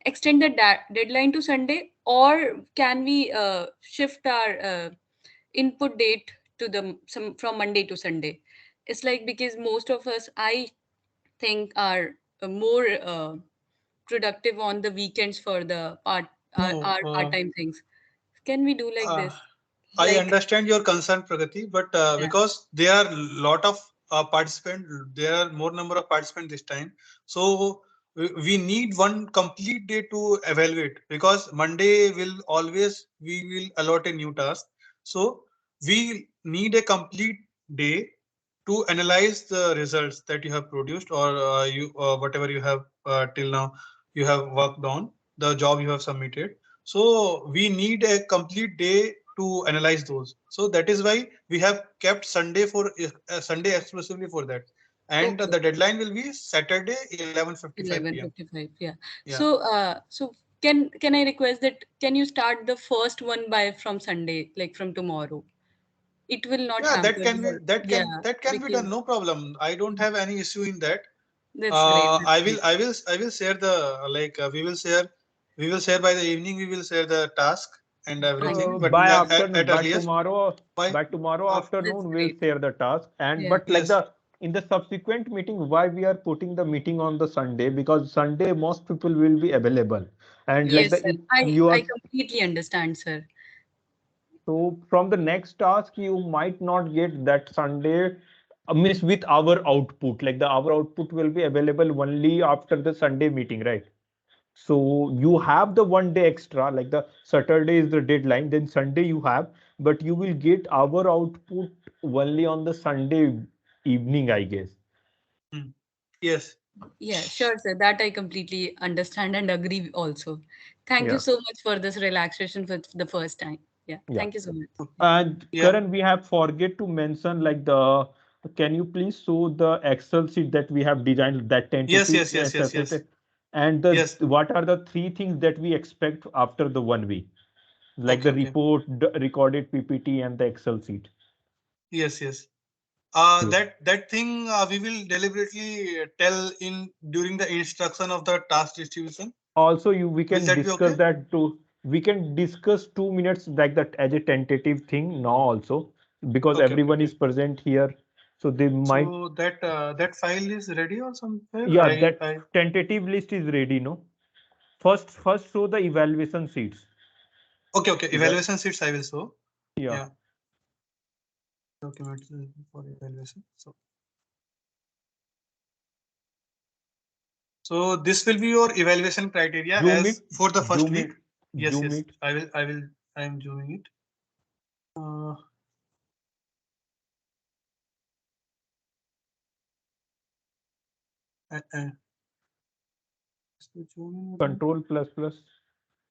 extend the deadline to Sunday, or can we shift our input date to the some from Monday to Sunday? It's like, because most of us, I think, are more productive on the weekends for the No, our part-time things. Can we do like uh, this? I Like, understand your concern, Pragati, but yeah. because there are lot of participants, there are more number of participants this time. So we need one complete day to evaluate, because Monday will always we will allot a new task. So we need a complete day to analyze the results that you have produced, or you whatever you have till now you have worked on the job you have submitted. So we need a complete day to analyze those. So that is why we have kept Sunday for Sunday exclusively for that, and Okay, the okay. deadline will be Saturday 11:55 p.m. 11:55. Yeah. Yeah, So can I request that, can you start the first one by from Sunday, like from tomorrow? It will not yeah, hamper your, yeah, that can be done, because no problem. I don't have any issue in that. that's great. That's great. I will share the we will share by the evening, we will share the task and everything, but By at afternoon, earliest by by tomorrow That's afternoon, we'll great. share the task. And Yeah. but like yes. the in the subsequent meeting, why we are putting the meeting on the Sunday? Because Sunday most people will be available, and like Yes, the sir. if I you are, I completely understand, sir. so from the next task, you might not get that Sunday. Miss with our output, like the our output will be available only after the Sunday meeting, right? So you have the one day extra, like the Saturday is the deadline, then Sunday you have, but you will get our output only on the Sunday evening, I guess. Hmm. Yes. Yeah, sure, sir. That I completely understand and agree also. Thank you Yeah, so much for this relaxation for the first time. Yeah, yeah. thank you so much. And Yeah. Karan, we have forget to mention like the, can you please show the Excel sheet that we have designed, that Yes. tentative Yes. Yes. Yes. Yes. and the Yes. what are the three things that we expect after the 1 week, like Okay. the Okay. report, the recorded PPT, and the Excel sheet. Yes. Yes. Yeah. That thing we will deliberately tell in during the instruction of the task distribution. Also you we Will can that be discuss okay? that too. We can discuss 2 minutes like that as a tentative thing now also, because Okay. Okay. everyone Okay. is present here, so they might. So that file is ready or somewhere? Yeah, that I tentative list is ready, no? First show the evaluation sheets. Okay. Okay. Eva- Evaluation sheets I will show. yeah, Yeah. Documents for evaluation. So this will be your evaluation criteria zoom it as for the first zoom week. it Yes. zoom Yes. it I will. I am doing it. Control plus plus.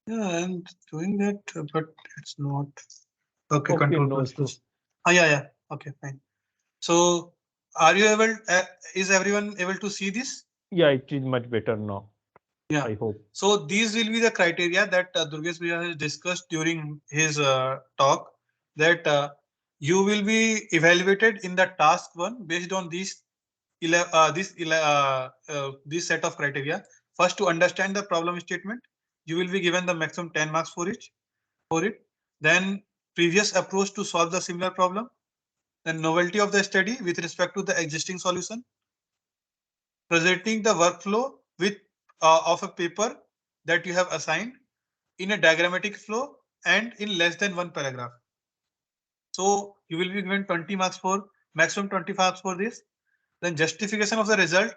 Yeah, I'm doing that, but it's not. Okay, Okay, control no plus issue. plus. Oh, yeah, yeah. Okay, fine. So, are you able? Is everyone able to see this? Yeah, it is much better now. Yeah. I hope. So these will be the criteria that Durgesh Bhaiya has discussed during his talk. That you will be evaluated in the task one based on this set of criteria. First, to understand the problem statement, you will be given the maximum 10 marks for it. Then previous approach to solve the similar problem. Then novelty of the study with respect to the existing solution. Presenting the workflow with of a paper that you have assigned in a diagrammatic flow and in less than one paragraph. So you will be given 20 marks for maximum 20 marks for this. Then justification of the result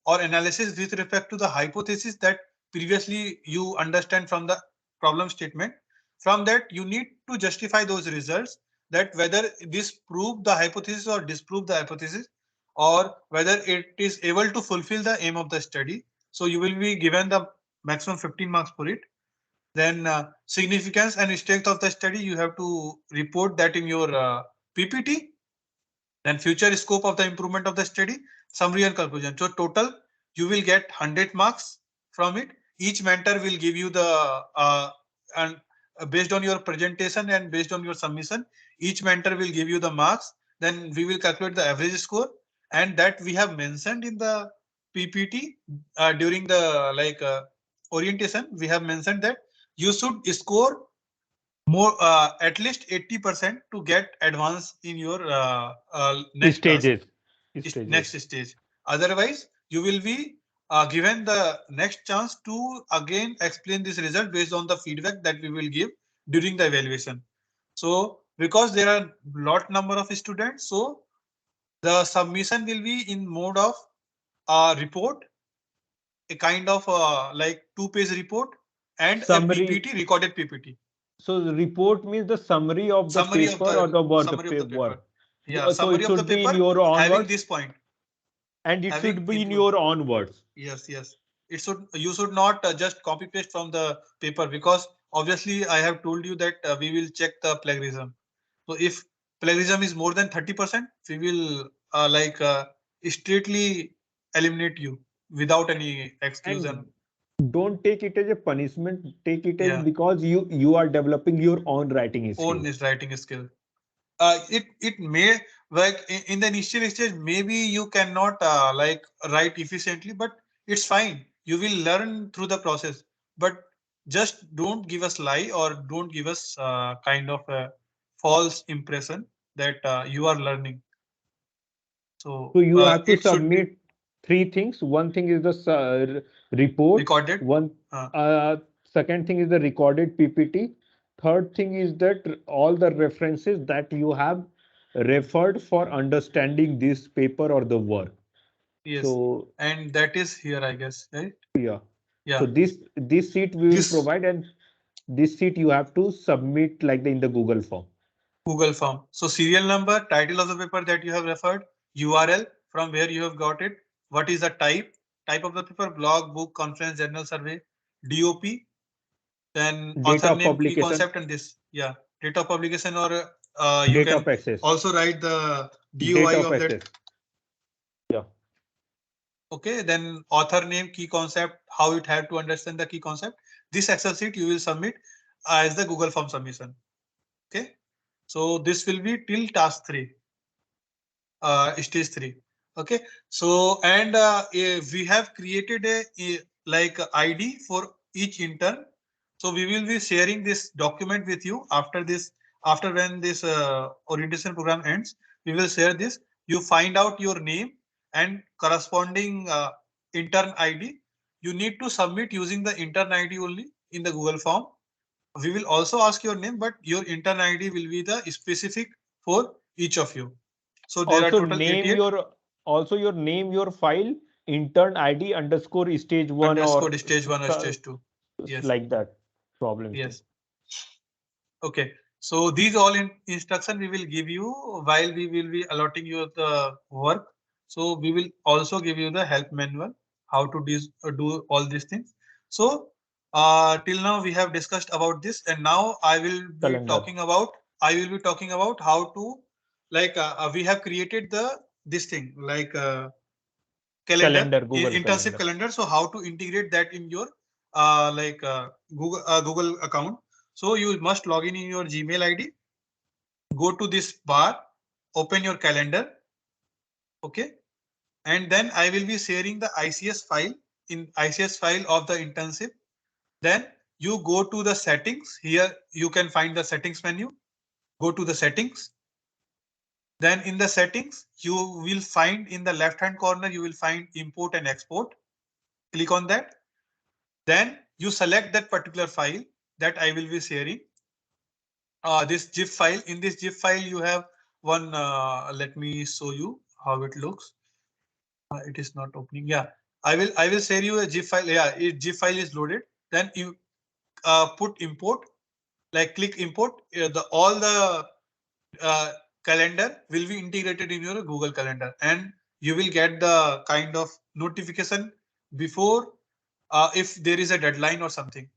or analysis with respect to the hypothesis that previously you understand from the problem statement. From that, you need to justify those results, that whether this prove the hypothesis or disprove the hypothesis, or whether it is able to fulfill the aim of the study. So you will be given the maximum 15 marks for it. Then significance and strength of the study, you have to report that in your PPT. Then future scope of the improvement of the study, summary and conclusion. So total, you will get 100 marks from it. Each mentor will give you the and based on your presentation and based on your submission, each mentor will give you the marks. Then we will calculate the average score, and that we have mentioned in the PPT during the orientation. We have mentioned that you should score more at least 80% to get advance in your next task, Stages. next stage. Otherwise, you will be given the next chance to again explain this result based on the feedback that we will give during the evaluation. So because there are lot number of students, so the submission will be in mode of report, a kind of like 2-page report and Summary. a PPT, recorded PPT. So the report means the summary of the Summary of paper or the work. summary of the paper. Yeah, So summary it of the should be in paper your own having words, this point. and it having should be in include- your own words. Yes, yes. It should. You should not just copy paste from the paper, because obviously I have told you that we will check the plagiarism. So if plagiarism is more than 30%, we will straightly eliminate you without any exclusion. And don't take it as a punishment. Take it as Yeah. because you are developing your own writing skill. Own is writing skill. It may, like in the initial stage, maybe you cannot write efficiently, but it's fine. You will learn through the process. But just don't give us lie, or don't give us kind of a false impression that you are learning. So you have to it should be submit three things. One thing is the report. recorded. Second thing is the recorded PPT. Third thing is that all the references that you have referred for understanding this paper or the work. Yes. So and that is here, I guess, right? yeah. Yeah. So this sheet we will provide, and this sheet you have to submit like in the Google form. Google form. So serial number, title of the paper that you have referred, URL from where you have got it, what is the type of the paper, blog, book, conference, journal, survey, DOP, then Date author of name, key publication. concept, and this. Yeah, date of publication, or you Date can of access. also write the Date DOI of of that. access. Yeah. Okay, then author name, key concept, how it had to understand the key concept. This Excel sheet you will submit as the Google form submission. Okay, so this will be till task 3, stage 3. Okay, so and we have created a like ID for each intern. So we will be sharing this document with you after this. After when this orientation program ends, we will share this. You find out your name and corresponding intern ID. You need to submit using the intern ID only in the Google form. We will also ask your name, but your intern ID will be the specific for each of you. So there Also are total name 88. your name your file intern ID underscore stage 1 underscore or stage 1 or stage 2. Yes. Like that problem. Yes. Okay. So these all instruction we will give you while we will be allotting you the work. So we will also give you the help manual how to do all these things. So till now we have discussed about this, and now I will be talking about how to, like, we have created this thing like calendar, Google intensive calendar. calendar. So how to integrate that in your Google account? So you must log in your Gmail ID, go to this bar, open your calendar, okay, and then I will be sharing the ICS file of the internship. Then you go to the settings. Here you can find the settings menu. Go to the settings. Then in the settings, you will find in the left hand corner, you will find import and export. Click on that. Then you select that particular file that I will be sharing. This zip file. In this zip file, you have one. Let me show you how it looks. It is not opening. Yeah, I will share you a zip file. Yeah, zip file is loaded. Then you put import. Like click import. All the calendar will be integrated in your Google Calendar, and you will get the kind of notification before if there is a deadline or something.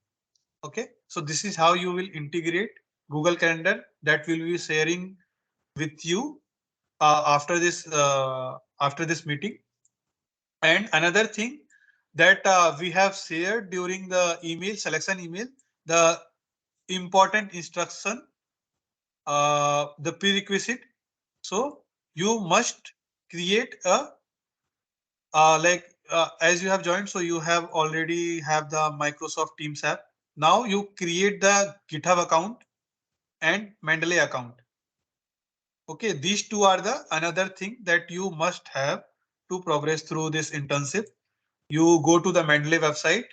Okay, so this is how you will integrate Google Calendar that will be sharing with you after this meeting. And another thing that we have shared during the email selection email, the important instruction, the prerequisite. So you must create a as you have joined, so you have already have the Microsoft Teams app. Now you create the GitHub account and Mendeley account. Okay, these two are the another thing that you must have to progress through this internship. You go to the Mendeley website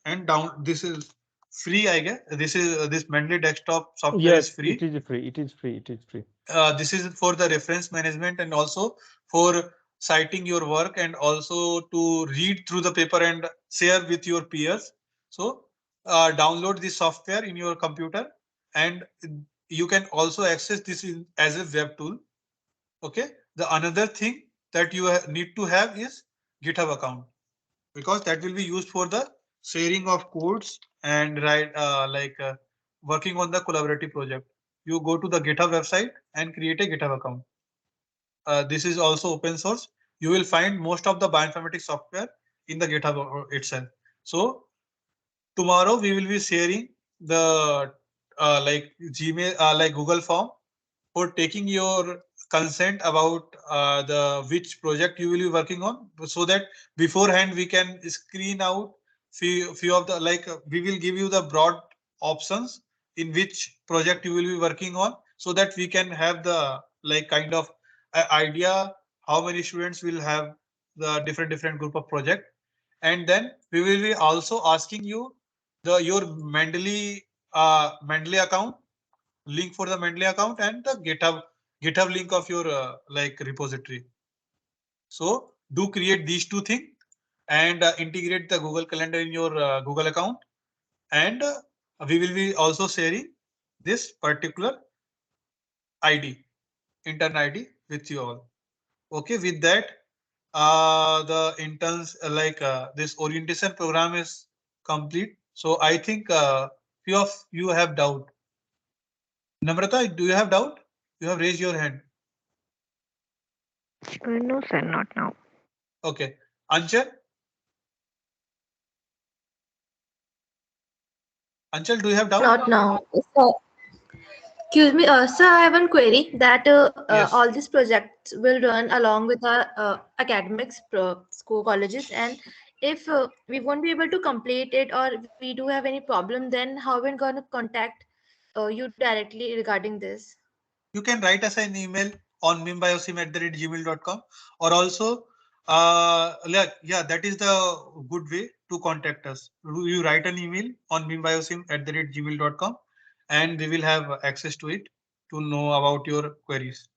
and down. This is free, I guess. This Mendeley desktop software is Yes, free. it is free. It is free. It is free. This is for the reference management and also for citing your work and also to read through the paper and share with your peers. So download this software in your computer, and you can also access this as a web tool. Okay. The another thing that you need to have is GitHub account, because that will be used for the sharing of codes and working on the collaborative project. You go to the GitHub website and create a GitHub account. This is also open source. You will find most of the bioinformatics software in the GitHub itself. So tomorrow we will be sharing the Gmail, like Google form for taking your consent about the which project you will be working on, so that beforehand we can screen out few of the we will give you the broad options in which project you will be working on, so that we can have the kind of idea how many students will have the different group of project. And then we will be also asking you your Mendeley account link for the Mendeley account and the GitHub link of your repository. So do create these two things and integrate the Google Calendar in your Google account, and we will be also sharing this particular ID, intern ID with you all. Okay, with that, the interns this orientation program is complete. So I think few of you have doubt. Namrata, do you have doubt? You have raised your hand. No, sir, not now. Okay. Anchal? Anchal, do you have doubt? Not now. So, excuse me, sir, I have one query that Yes. all these projects will run along with our academics, school, colleges, and if we won't be able to complete it or we do have any problem, then how are we going to contact you directly regarding this? You can write us an email on winbiocb@gmail.com, or also yeah, that is the good way to contact us. You write an email on winbiocb@gmail.com, and we will have access to it to know about your queries.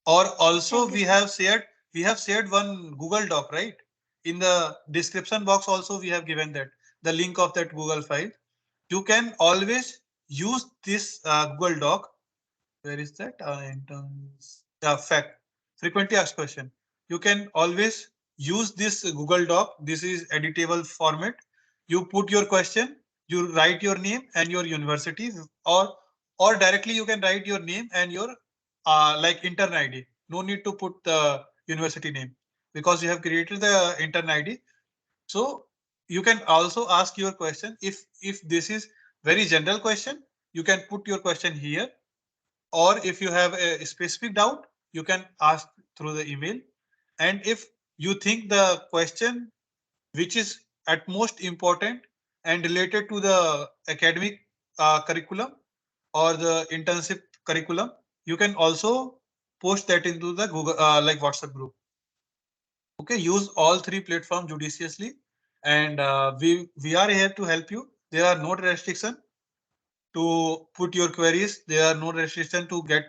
Or also Thank you, sir. we have shared one Google Doc, right? In the description box also we have given that the link of that Google file. You can always use this Google Doc. Where is that? In terms, yeah, fact, frequently asked question. You can always use this Google Doc. This is editable format. You put your question, you write your name and your university, or directly you can write your name and your like intern ID. No need to put the university name because you have created the intern ID. So you can also ask your question. If this is very general question, you can put your question here, or if you have a specific doubt, you can ask through the email. And if you think the question which is at most important and related to the academic curriculum or the internship curriculum, you can also post that into the Google like WhatsApp group. Okay, use all three platforms judiciously, and we are here to help you. There are no restriction to put your queries. There are no restriction to get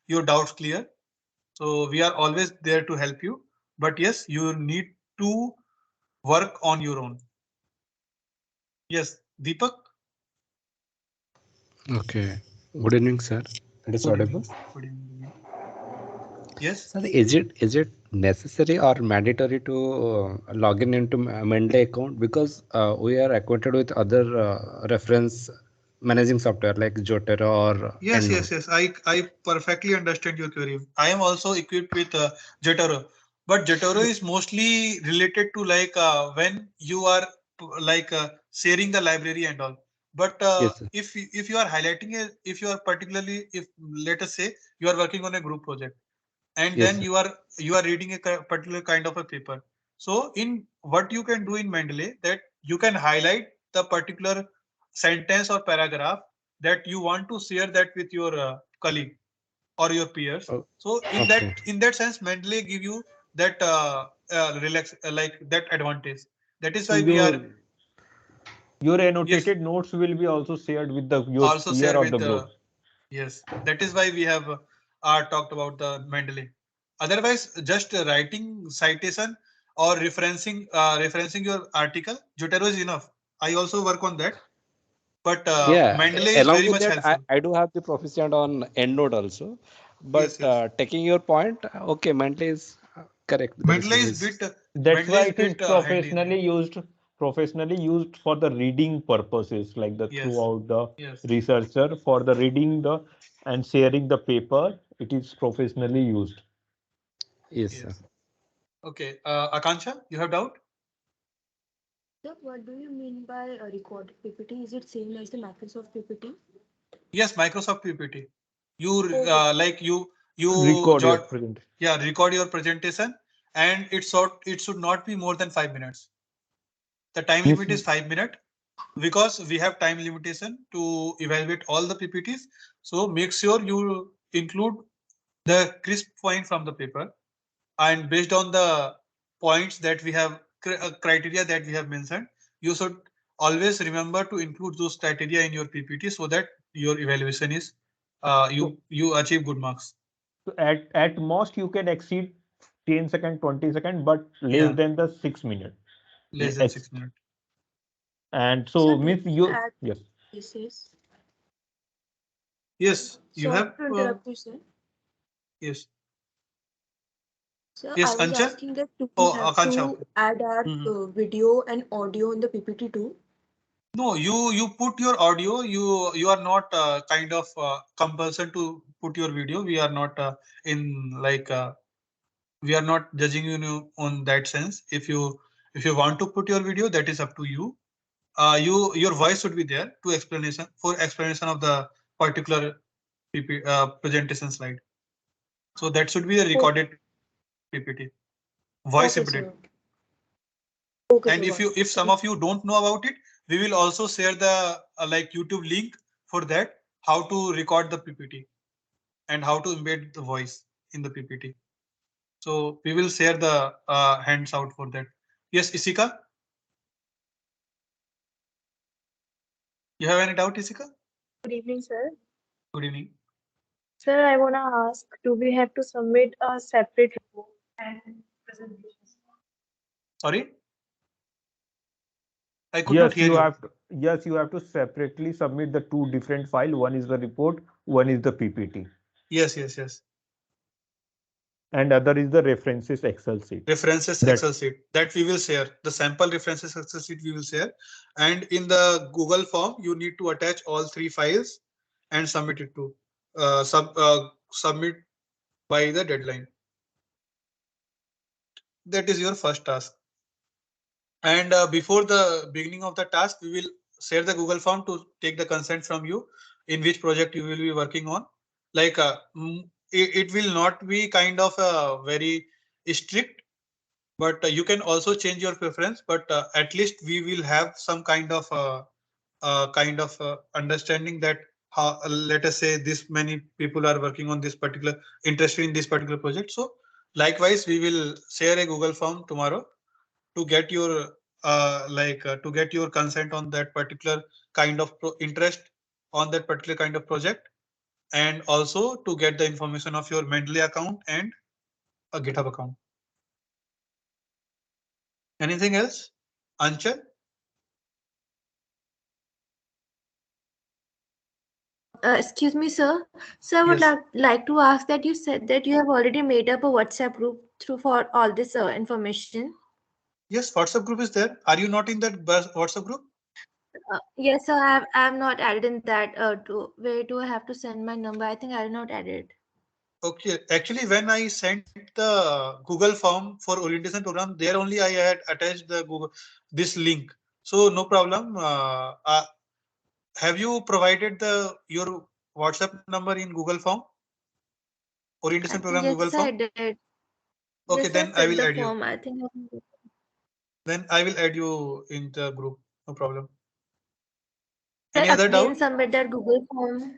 your doubts clear. So we are always there to help you. But yes, you need to work on your own. Yes, Deepak. Okay. Good evening, sir. It is audible. Good evening. Yes. So is it necessary or mandatory to log in into Mendeley account, because we are acquainted with other reference managing software like Jotero or Yes, EndNote? yes. I perfectly understand your query. I am also equipped with Jotaro, but Jotaro is mostly related to like when you are like sharing the library and all. But Yes, sir. if you are highlighting it, if you are particularly, if let us say you are working on a group project, and Yes, then sir. you are reading a particular kind of a paper. So in what you can do in Mendeley, that you can highlight the particular sentence or paragraph that you want to share that with your colleague or your peers. Oh, So okay. in that sense, Mendeley give you that relax like that advantage. That is So why we are, your yes, annotated notes will be also shared with the your also peer share or with the the, group. yes, that is why we have talked about the Mendeley. Otherwise, just writing citation or referencing your article, Jotaro is enough. I also work on that, but Yeah, Mendeley is along very with much that, I, helpful. I do have the proficient on EndNote also. But Yes, yes. taking your point, okay, Mendeley is correct. There is Mendeley no is issue. bit That's Mendeley why is it is bit handy in it. professionally used for the reading purposes, like the Yes, throughout the yes, researcher for the reading the and sharing the paper. It is professionally used. Yes, sir. yes. Okay, Akansha, you have doubt? Sir, what do you mean by a recorded PPT? Is it same as the Microsoft PPT? Yes, Microsoft PPT. You Okay. like you Record your jot, present. yeah, record your presentation, and it should not be more than 5 minutes. The time Means limit is 5 minutes because we have time limitation to evaluate all the PPTs. So make sure you include the crisp point from the paper, and based on the points that we have criteria that we have mentioned, you should always remember to include those criteria in your PPT so that your evaluation is so, you achieve good marks. so at most you can exceed 10 second, 20 second, but less Yeah, than the 6 minute. less than Ex- 6 minutes. And Sir, so do means you you add yes. cases? Yes, you Sorry have to interrupt you, sir. yes, Sir, I yes, was Anchal. asking that do we Oh, have Akansha. to Okay. add our Mhm. video and audio in the PPT too? No, you put your audio. You are not kind of compulsion to put your video. We are not in like we are not judging you on that sense. If you want to put your video, that is up to you. Your voice should be there to explanation for explanation of the particular presentation slide. So that should be a Oh, recorded PPT, voice okay, emitted. sir. Okay, And sir, got it. if some of you don't know about it, we will also share the like YouTube link for that, how to record the PPT and how to embed the voice in the PPT. So we will share the hands out for that. Yes, Isika, you have any doubt, Isika? Good evening, sir. Good evening. Sir, I want to ask, do we have to submit a separate report and presentation? Sorry, I could not Yes, hear you you. have to, yes, you have to separately submit the two different file. One is the report, one is the PPT. Yes, yes, yes. and other is the references Excel sheet. References Excel sheet that we will share. The sample references Excel sheet we will share, and in the Google form you need to attach all 3 files and submit it to submit by the deadline. That is your first task. And before the beginning of the task, we will share the Google form to take the consent from you in which project you will be working on. Like it will not be kind of very strict, but you can also change your preference. But at least we will have some kind of understanding that how, let us say this many people are working on this particular, interested in this particular project. So likewise, we will share a Google form tomorrow to get your to get your consent on that particular kind of interest on that particular kind of project, and also to get the information of your Mendeley account and a GitHub account. Anything else, Anchal? Excuse me, sir. So I would Yes. like to ask that you said that you have already made up a WhatsApp group through for all this information. Yes, WhatsApp group is there. Are you not in that WhatsApp group? Yes, sir. I have not added in that. Where do I have to send my number? I think I did not add it. Okay, actually, when I sent the Google form for orientation program, there only I had attached the Google this link. So no problem. Have you provided the your WhatsApp number in Google form? Orientation program Google Yes, form? I did. Okay, Yes, I then I filled will the add you. form. I think. Then I will add you in the group. No problem. Sir, Any other again doubt? submit that Google form.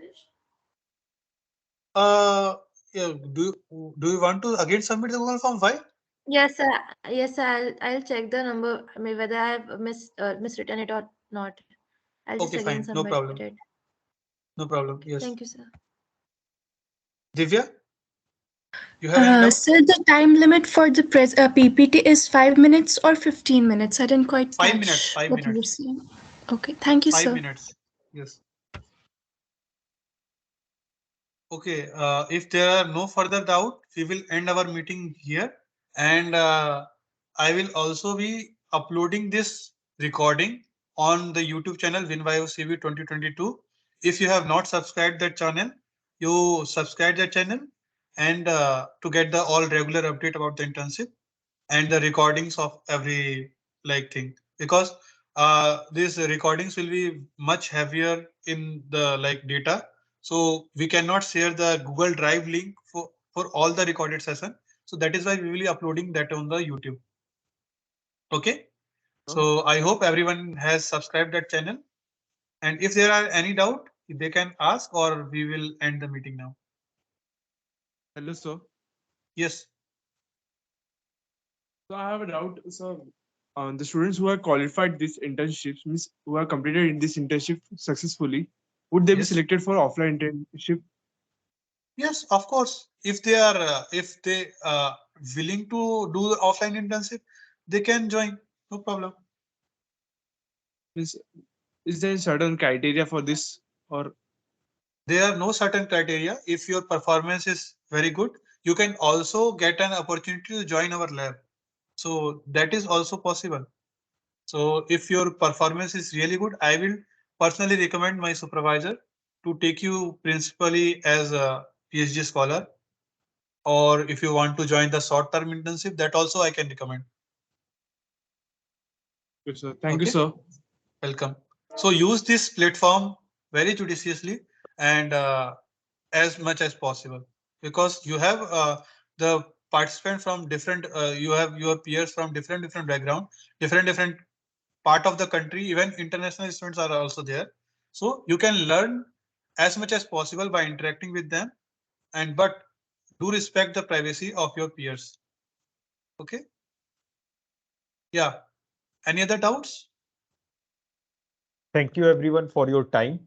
Yeah. Do you want to again submit the Google form? Why? Yes, sir. Yes, sir. I'll check the number. I mean, whether I have miswritten it or not. I'll just Okay, again fine. No submit problem. it. No problem. Yes. Thank you, sir. Divya, you have any doubt? Sir, the time limit for the PPT is 5 minutes or 15 minutes? I didn't quite 5 minutes. catch 5 what you were minutes. saying. Okay, thank you, 5 sir. minutes. Yes. Okay. If there are no further doubt, we will end our meeting here. And I will also be uploading this recording on the YouTube channel WINBIOCB'22. If you have not subscribed that channel, you subscribe that channel, and to get the all regular update about the internship and the recordings of every thing, because these recordings will be much heavier in the data, so we cannot share the Google Drive link for all the recorded session. So that is why we will be uploading that on the YouTube. Okay. So I hope everyone has subscribed that channel, and if there are any doubt, they can ask, or we will end the meeting now. Hello, sir. Yes. So I have a doubt. So the students who have qualified this internships, means who have completed in this internship successfully, would they be Yes. selected for offline internship? Yes, of course. If they are willing to do the offline internship, they can join. No problem. Means, is there a certain criteria for this, or There are no certain criteria. If your performance is very good, you can also get an opportunity to join our lab. So that is also possible. So if your performance is really good, I will personally recommend my supervisor to take you principally as a PhD scholar, or if you want to join the short-term internship, that also I can recommend. yes, sir. Thank you, sir. Welcome. So use this platform very judiciously and as much as possible, because you have the participant from different, you have your peers from different background, different part of the country, even international students are also there. So you can learn as much as possible by interacting with them, and but do respect the privacy of your peers. Okay. Yeah. Any other doubts? Thank you everyone for your time.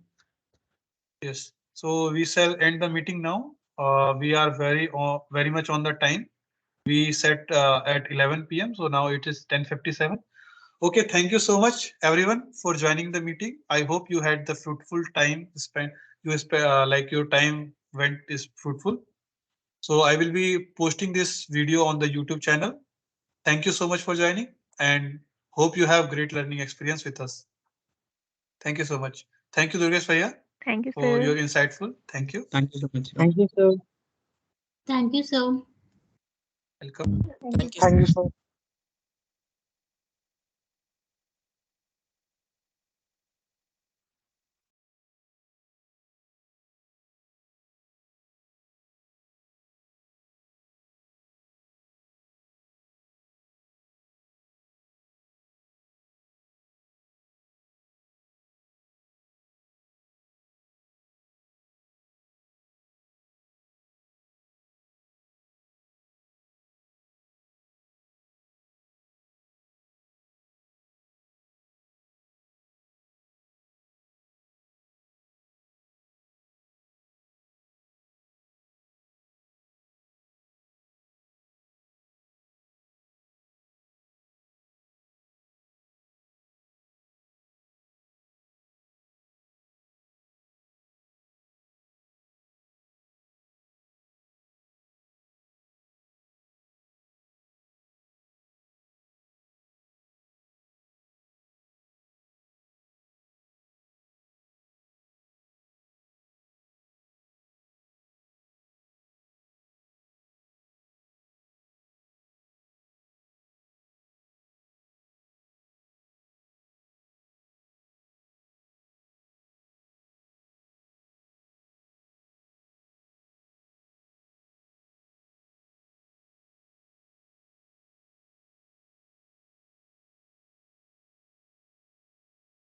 Yes. So we shall end the meeting now. We are very much on the time. We set at 11 p.m. So now it is 10:57. Okay. Thank you so much everyone for joining the meeting. I hope you had the fruitful time spent. Your time went is fruitful. So I will be posting this video on the YouTube channel. Thank you so much for joining and hope you have great learning experience with us. Thank you so much. Thank you, Durgesh Bhaiya, Thank you, for sir. your insightful. Thank you. Thank you so much, sir. Thank you, sir. Thank you, sir. Welcome. Thank you, sir.